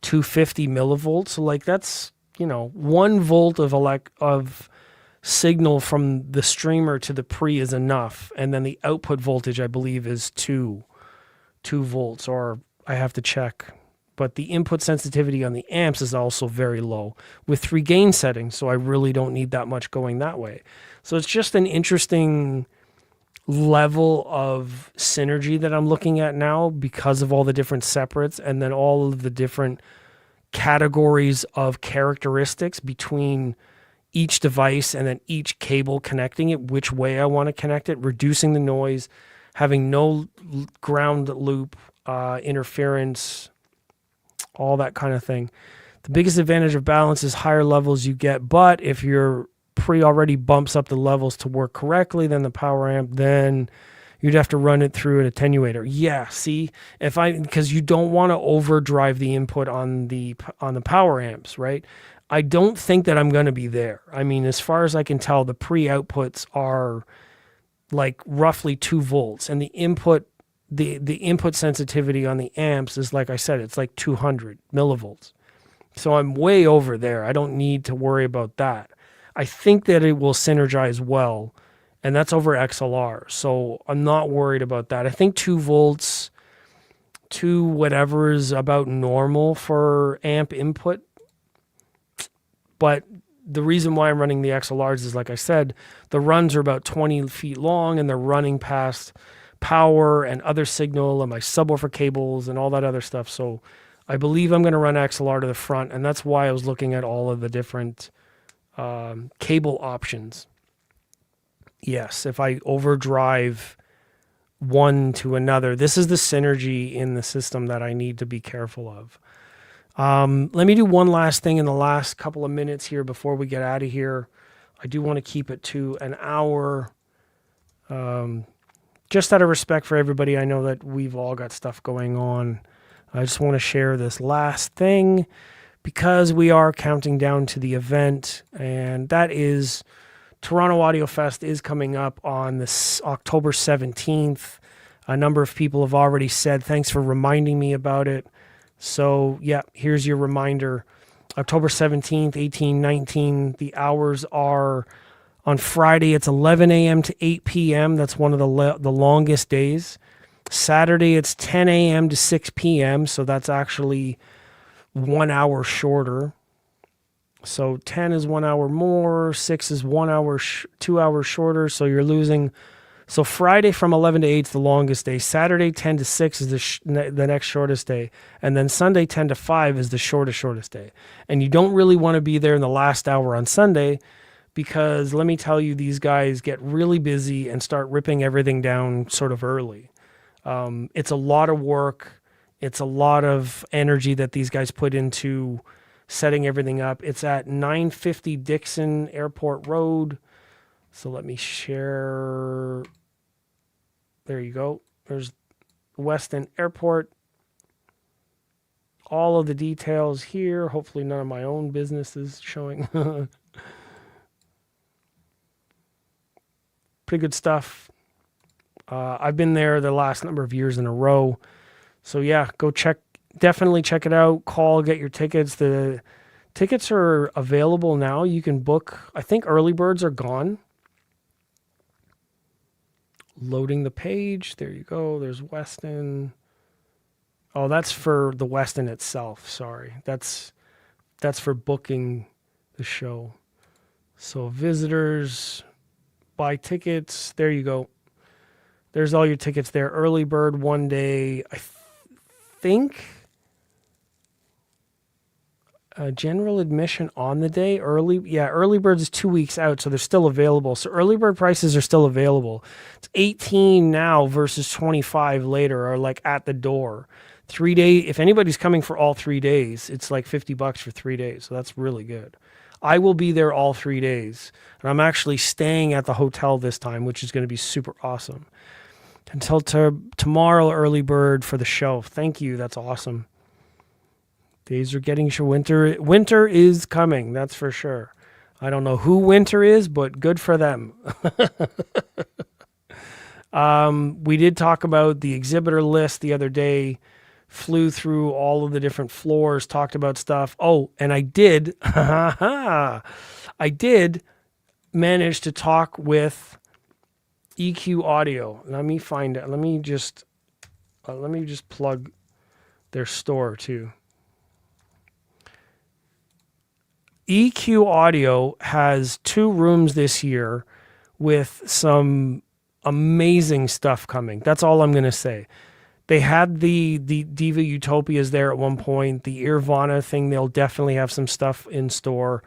Speaker 1: 250 millivolts. So like that's, 1 volt of signal from the streamer to the pre is enough. And then the output voltage, I believe, is 2 volts, or I have to check but the input sensitivity on the amps is also very low with 3 gain settings, so I really don't need that much going that way. So it's just an interesting level of synergy that I'm looking at now because of all the different separates and then all of the different categories of characteristics between each device and then each cable connecting it, which way I want to connect it, reducing the noise, having no ground loop interference, all that kind of thing. The biggest advantage of balance is higher levels you get, but if your pre already bumps up the levels to work correctly, then the power amp, then you'd have to run it through an attenuator. Yeah, see, because you don't want to overdrive the input on the power amps, right? I don't think that I'm going to be there. I mean, as far as I can tell, the pre-outputs are like roughly 2 volts, and the input sensitivity on the amps is, like I said, it's like 200 millivolts. So I'm way over there. I don't need to worry about that. I think that it will synergize well, and that's over XLR. So I'm not worried about that. I think 2 volts, 2 whatever is about normal for amp input. But the reason why I'm running the XLRs is, like I said, the runs are about 20 feet long, and they're running past power and other signal and my subwoofer cables and all that other stuff. So I believe I'm going to run XLR to the front, and that's why I was looking at all of the different cable options. Yes, if I overdrive one to another, this is the synergy in the system that I need to be careful of. Let me do one last thing in the last couple of minutes here before we get out of here. I do want to keep it to an hour. Just out of respect for everybody, I know that we've all got stuff going on. I just want to share this last thing because we are counting down to the event, and that is Toronto Audiofest is coming up on this October 17th. A number of people have already said thanks for reminding me about it. So, yeah, here's your reminder. October 17th, 1819. The hours are on Friday, it's 11 a.m. to 8 p.m. That's one of the longest days. Saturday, it's 10 a.m. to 6 p.m. So that's actually 1 hour shorter. So 10 is 1 hour more. 6 is 1 hour, 2 hours shorter. So you're losing. So Friday from 11 to 8 is the longest day. Saturday 10 to 6 is the next shortest day. And then Sunday 10 to 5 is the shortest day. And you don't really want to be there in the last hour on Sunday because let me tell you, these guys get really busy and start ripping everything down sort of early. It's a lot of work. It's a lot of energy that these guys put into setting everything up. It's at 950 Dixon Airport Road. So let me share. There you go. There's Weston Airport. All of the details here. Hopefully none of my own business is showing. Pretty good stuff. I've been there the last number of years in a row. So yeah, go check. Definitely check it out. Call, get your tickets. The tickets are available now. You can book. I think early birds are gone. Loading the page. There you go. There's Weston. Oh, that's for the Weston itself. Sorry. That's for booking the show. So visitors, buy tickets. There you go. There's all your tickets there. Early bird 1 day. I think general admission on the day. Early birds is 2 weeks out, so they're still available. So early bird prices are still available. It's 18 now versus 25 later, or like at the door. 3 day. If anybody's coming for all 3 days, it's like $50 for 3 days. So that's really good. I will be there all 3 days, and I'm actually staying at the hotel this time, which is going to be super awesome. Until tomorrow, early bird for the show. Thank you. That's awesome. Days are getting short. Winter is coming. That's for sure. I don't know who winter is, but good for them. We did talk about the exhibitor list the other day. Flew through all of the different floors, talked about stuff. Oh, and I did manage to talk with EQ Audio. Let me find it. Let me just plug their store too. EQ Audio has 2 rooms this year with some amazing stuff coming. That's all I'm going to say. They had the Diva Utopias there at one point. The Irvana thing, they'll definitely have some stuff in store.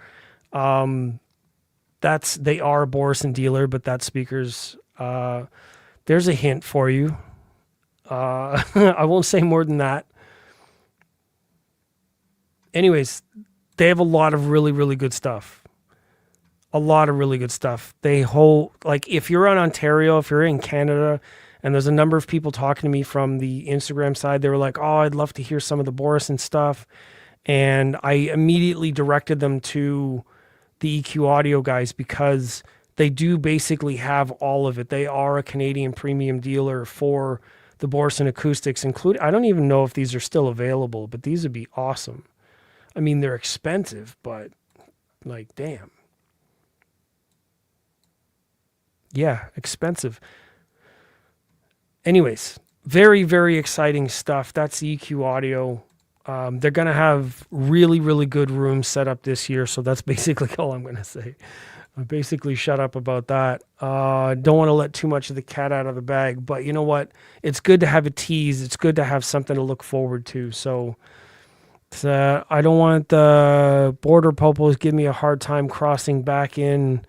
Speaker 1: They are a Borison dealer, but that speaker's there's a hint for you. I won't say more than that. Anyways, they have a lot of really, really good stuff. A lot of really good stuff. They hold, like, if you're in Ontario, if you're in Canada, and there's a number of people talking to me from the Instagram side, they were like, oh, I'd love to hear some of the Borison stuff. And I immediately directed them to the EQ Audio guys because they do basically have all of it. They are a Canadian premium dealer for the Borison acoustics, including, I don't even know if these are still available, but these would be awesome. I mean, they're expensive, but like, damn. Yeah, expensive. Anyways, very, very exciting stuff. That's EQ Audio. They're going to have really, really good rooms set up this year. So that's basically all I'm going to say. I basically shut up about that. Don't want to let too much of the cat out of the bag. But you know what? It's good to have a tease. It's good to have something to look forward to. So I don't want the border popos give me a hard time crossing back and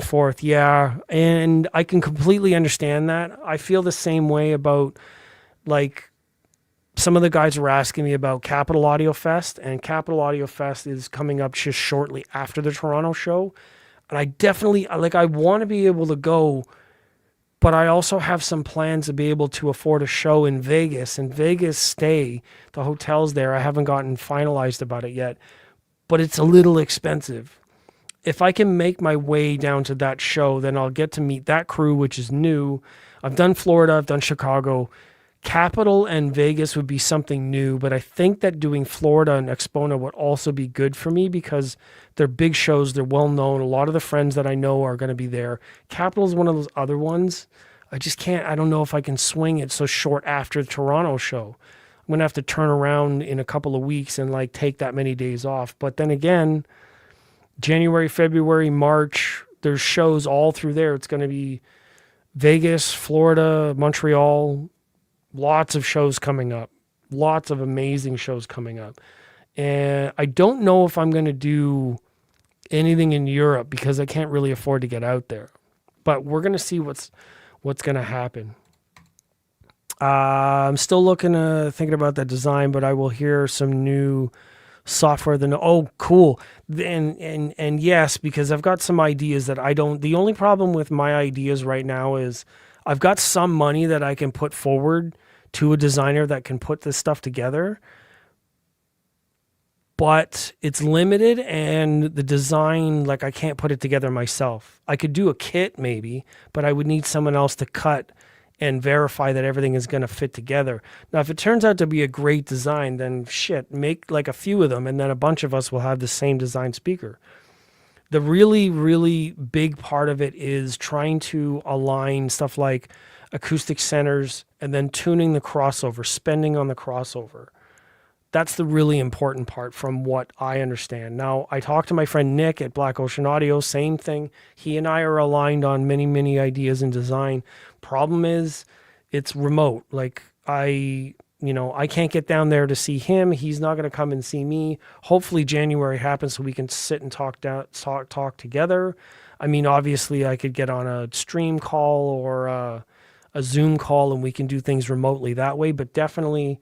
Speaker 1: forth. Yeah, and I can completely understand that. I feel the same way about, like, some of the guys were asking me about Capital Audio Fest, and Capital Audio Fest is coming up just shortly after the Toronto show. And I definitely, like, I want to be able to go, but I also have some plans to be able to afford a show in Vegas. And Vegas stay, the hotels there, I haven't gotten finalized about it yet, but it's a little expensive. If I can make my way down to that show, then I'll get to meet that crew, which is new. I've done Florida, I've done Chicago. Capital and Vegas would be something new, but I think that doing Florida and Expona would also be good for me because they're big shows, they're well known. A lot of the friends that I know are going to be there. Capital is one of those other ones. I just can't, I don't know if I can swing it so short after the Toronto show. I'm going to have to turn around in a couple of weeks and like take that many days off. But then again, January, February, March, there's shows all through there. It's going to be Vegas, Florida, Montreal, lots of shows coming up, lots of amazing shows coming up. And I don't know if I'm going to do anything in Europe because I can't really afford to get out there. But we're going to see what's going to happen. I'm still thinking about that design, but I will hear some new software. Oh, cool. And yes, because I've got some ideas that the only problem with my ideas right now is I've got some money that I can put forward to a designer that can put this stuff together, but it's limited, and the design, like, I can't put it together myself. I could do a kit maybe, but I would need someone else to cut and verify that everything is going to fit together. Now, if it turns out to be a great design, then shit, make like a few of them, and then a bunch of us will have the same design speaker. The really, really big part of it is trying to align stuff like acoustic centers and then tuning the crossover, spending on the crossover. That's the really important part from what I understand. Now, I talked to my friend Nick at Black Ocean Audio, same thing. He and I are aligned on many, many ideas in design. Problem is, it's remote. Like, I can't get down there to see him. He's not going to come and see me. Hopefully January happens so we can sit and talk together. I mean, obviously I could get on a stream call or a Zoom call and we can do things remotely that way, but definitely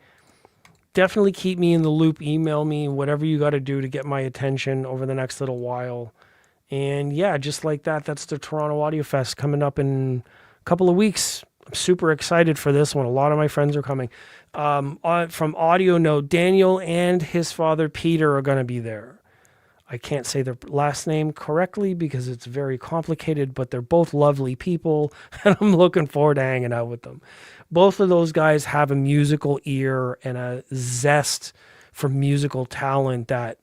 Speaker 1: keep me in the loop, email me, whatever you got to do to get my attention over the next little while. And yeah, just like that, that's the Toronto Audiofest coming up in a couple of weeks. I'm super excited for this one. A lot of my friends are coming. From Audio Note, Daniel and his father, Peter, are going to be there. I can't say their last name correctly because it's very complicated, but they're both lovely people, and I'm looking forward to hanging out with them. Both of those guys have a musical ear and a zest for musical talent that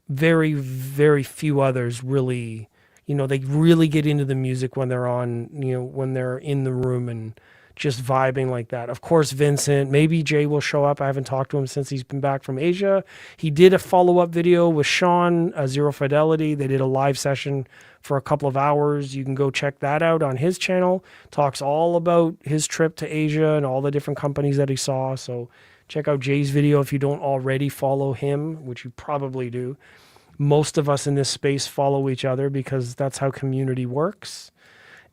Speaker 1: very, very few others really, they really get into the music when they're when they're in the room and just vibing like that. Of course, Vincent, maybe Jay will show up. I haven't talked to him since he's been back from Asia. He did a follow-up video with Sean, Zero Fidelity. They did a live session for a couple of hours. You can go check that out on his channel. Talks all about his trip to Asia and all the different companies that he saw. So check out Jay's video if you don't already follow him, which you probably do. Most of us in this space follow each other because that's how community works.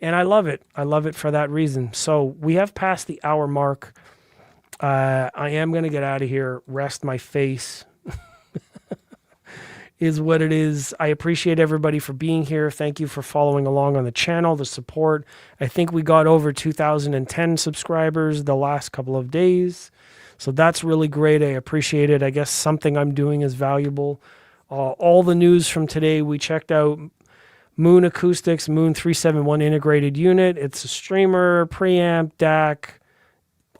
Speaker 1: And I love it. I love it for that reason. So we have passed the hour mark. I am going to get out of here, rest my face. Is what it is. I appreciate everybody for being here. Thank you for following along on the channel, the support. I think we got over 2,010 subscribers the last couple of days. So that's really great. I appreciate it. I guess something I'm doing is valuable. All the news from today, we checked out Moon Acoustics, Moon 371 integrated unit. It's a streamer, preamp, DAC,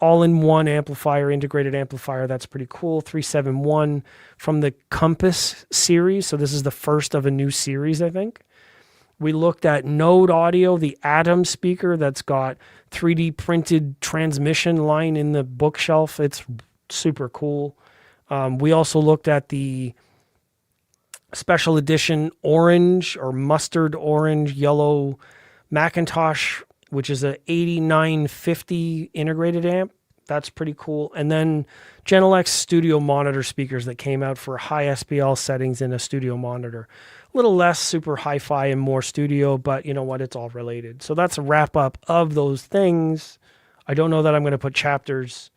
Speaker 1: all-in-one amplifier, integrated amplifier. That's pretty cool. 371 from the Compass series. So this is the first of a new series, I think. We looked at Node Audio, the Atom speaker that's got 3D printed transmission line in the bookshelf. It's super cool. We also looked at the special edition orange or mustard orange yellow McIntosh, which is a 8950 integrated amp. That's pretty cool. And then Genelec studio monitor speakers that came out for high SPL settings in a studio monitor. A little less super hi-fi and more studio, but you know what? It's all related. So that's a wrap up of those things. I don't know that I'm going to put chapters.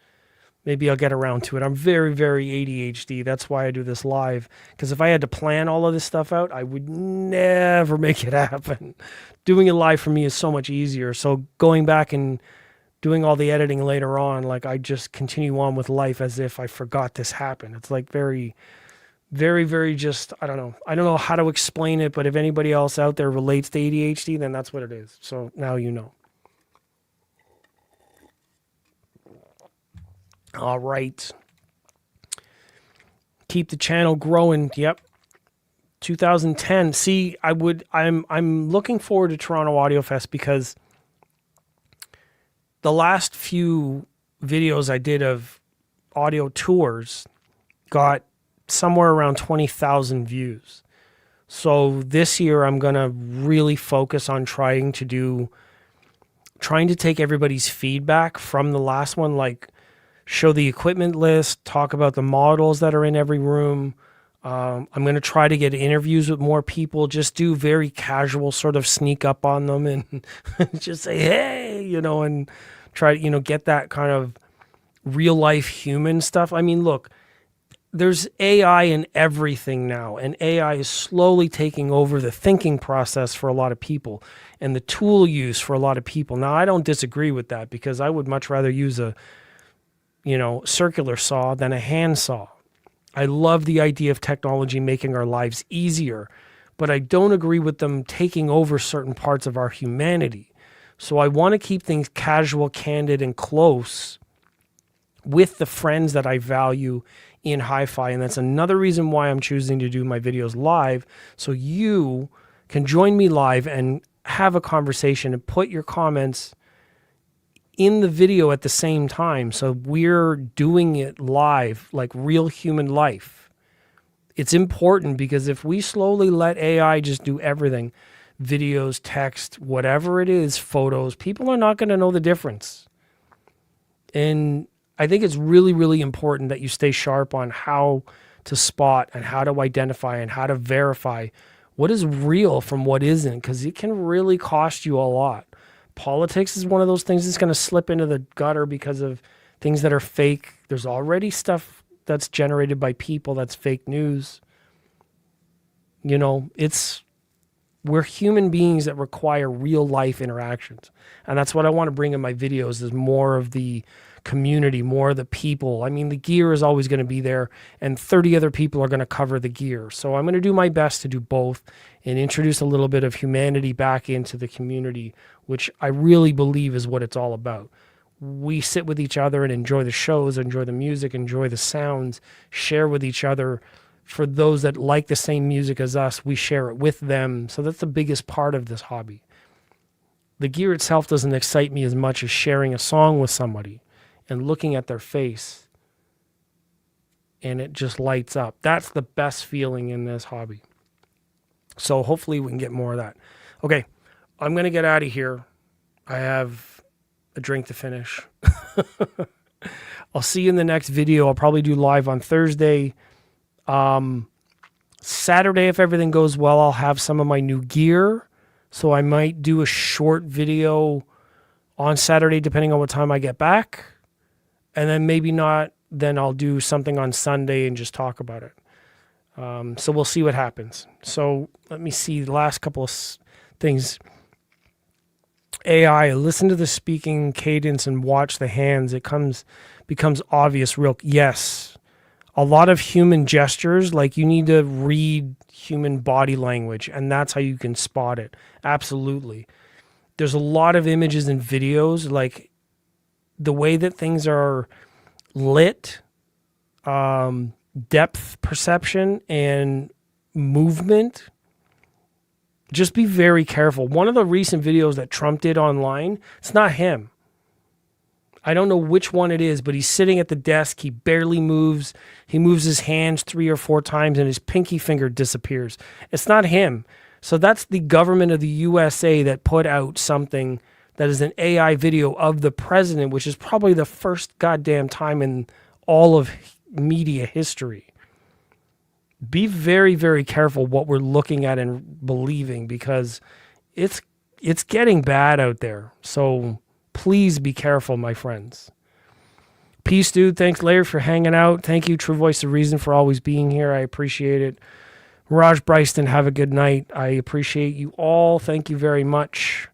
Speaker 1: Maybe I'll get around to it. I'm very, very ADHD. That's why I do this live. Because if I had to plan all of this stuff out, I would never make it happen. Doing it live for me is so much easier. So going back and doing all the editing later on, like I just continue on with life as if I forgot this happened. It's like very, very, very just, I don't know. I don't know how to explain it, but if anybody else out there relates to ADHD, then that's what it is. So now you know. All right. Keep the channel growing. Yep. 2010. See, I'm looking forward to Toronto Audiofest because the last few videos I did of audio tours got somewhere around 20,000 views. So this year I'm going to really focus on trying to take everybody's feedback from the last one, like show the equipment list, talk about the models that are in every room. I'm going to try to get interviews with more people, just do very casual sort of sneak up on them and just say, hey, and try to, get that kind of real life human stuff. I mean, look, there's AI in everything now, and AI is slowly taking over the thinking process for a lot of people and the tool use for a lot of people. Now, I don't disagree with that because I would much rather use a circular saw than a hand saw. I love the idea of technology making our lives easier, but I don't agree with them taking over certain parts of our humanity. So I want to keep things casual, candid, and close with the friends that I value in HiFi. And that's another reason why I'm choosing to do my videos live, so you can join me live and have a conversation and put your comments in the video at the same time. So we're doing it live, like real human life. It's important because if we slowly let AI just do everything, videos, text, whatever it is, photos, people are not going to know the difference. And I think it's really, really important that you stay sharp on how to spot and how to identify and how to verify what is real from what isn't, because it can really cost you a lot. Politics is one of those things that's going to slip into the gutter because of things that are fake. There's already stuff that's generated by people that's fake news. We're human beings that require real life interactions. And that's what I want to bring in my videos, is more of the community, more of the people. I mean, the gear is always going to be there, and 30 other people are going to cover the gear. So I'm going to do my best to do both and introduce a little bit of humanity back into the community, which I really believe is what it's all about. We sit with each other and enjoy the shows, enjoy the music, enjoy the sounds, share with each other. For those that like the same music as us, we share it with them. So that's the biggest part of this hobby. The gear itself doesn't excite me as much as sharing a song with somebody and looking at their face and it just lights up. That's the best feeling in this hobby. So hopefully we can get more of that. Okay, I'm going to get out of here. I have a drink to finish. I'll see you in the next video. I'll probably do live on Thursday. Saturday, if everything goes well, I'll have some of my new gear. So I might do a short video on Saturday, depending on what time I get back. And then maybe not. Then I'll do something on Sunday and just talk about it. So we'll see what happens. So let me see the last couple of things. AI, listen to the speaking cadence and watch the hands. It becomes obvious real. Yes. A lot of human gestures, like you need to read human body language, and that's how you can spot it. Absolutely. There's a lot of images and videos, like the way that things are lit, depth perception, and movement. Just be very careful. One of the recent videos that Trump did online, it's not him. I don't know which one it is, but he's sitting at the desk. He barely moves. He moves his hands 3 or 4 times and his pinky finger disappears. It's not him. So that's the government of the USA that put out something that is an AI video of the president, which is probably the first goddamn time in all of media history. Be very, very careful what we're looking at and believing, because it's getting bad out there. So please be careful, my friends. Peace, dude. Thanks, Larry, for hanging out. Thank you, True Voice of Reason, for always being here. I appreciate it. Raj Bryston, have a good night. I appreciate you all. Thank you very much.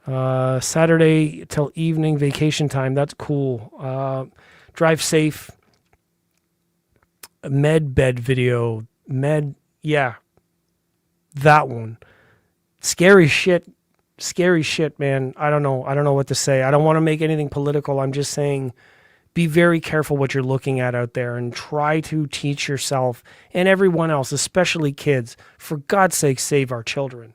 Speaker 1: Saturday till evening, vacation time. That's cool. Drive safe. Med bed video. Yeah. That one. Scary shit, man. I don't know what to say. I don't want to make anything political. I'm just saying be very careful what you're looking at out there and try to teach yourself and everyone else, especially kids, for God's sake, save our children.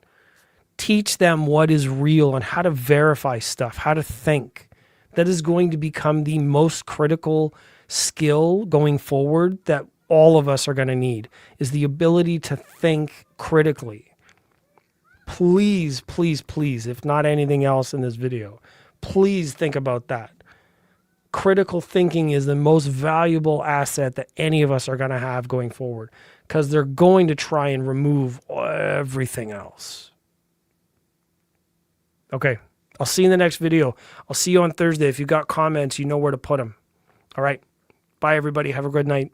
Speaker 1: Teach them what is real and how to verify stuff, how to think. That is going to become the most critical skill going forward that all of us are going to need, is the ability to think critically. Please, please, please, if not anything else in this video, please think about that. Critical thinking is the most valuable asset that any of us are going to have going forward, because they're going to try and remove everything else. Okay, I'll see you in the next video. I'll see you on Thursday. If you got comments, you know where to put them. All right, bye, everybody. Have a good night.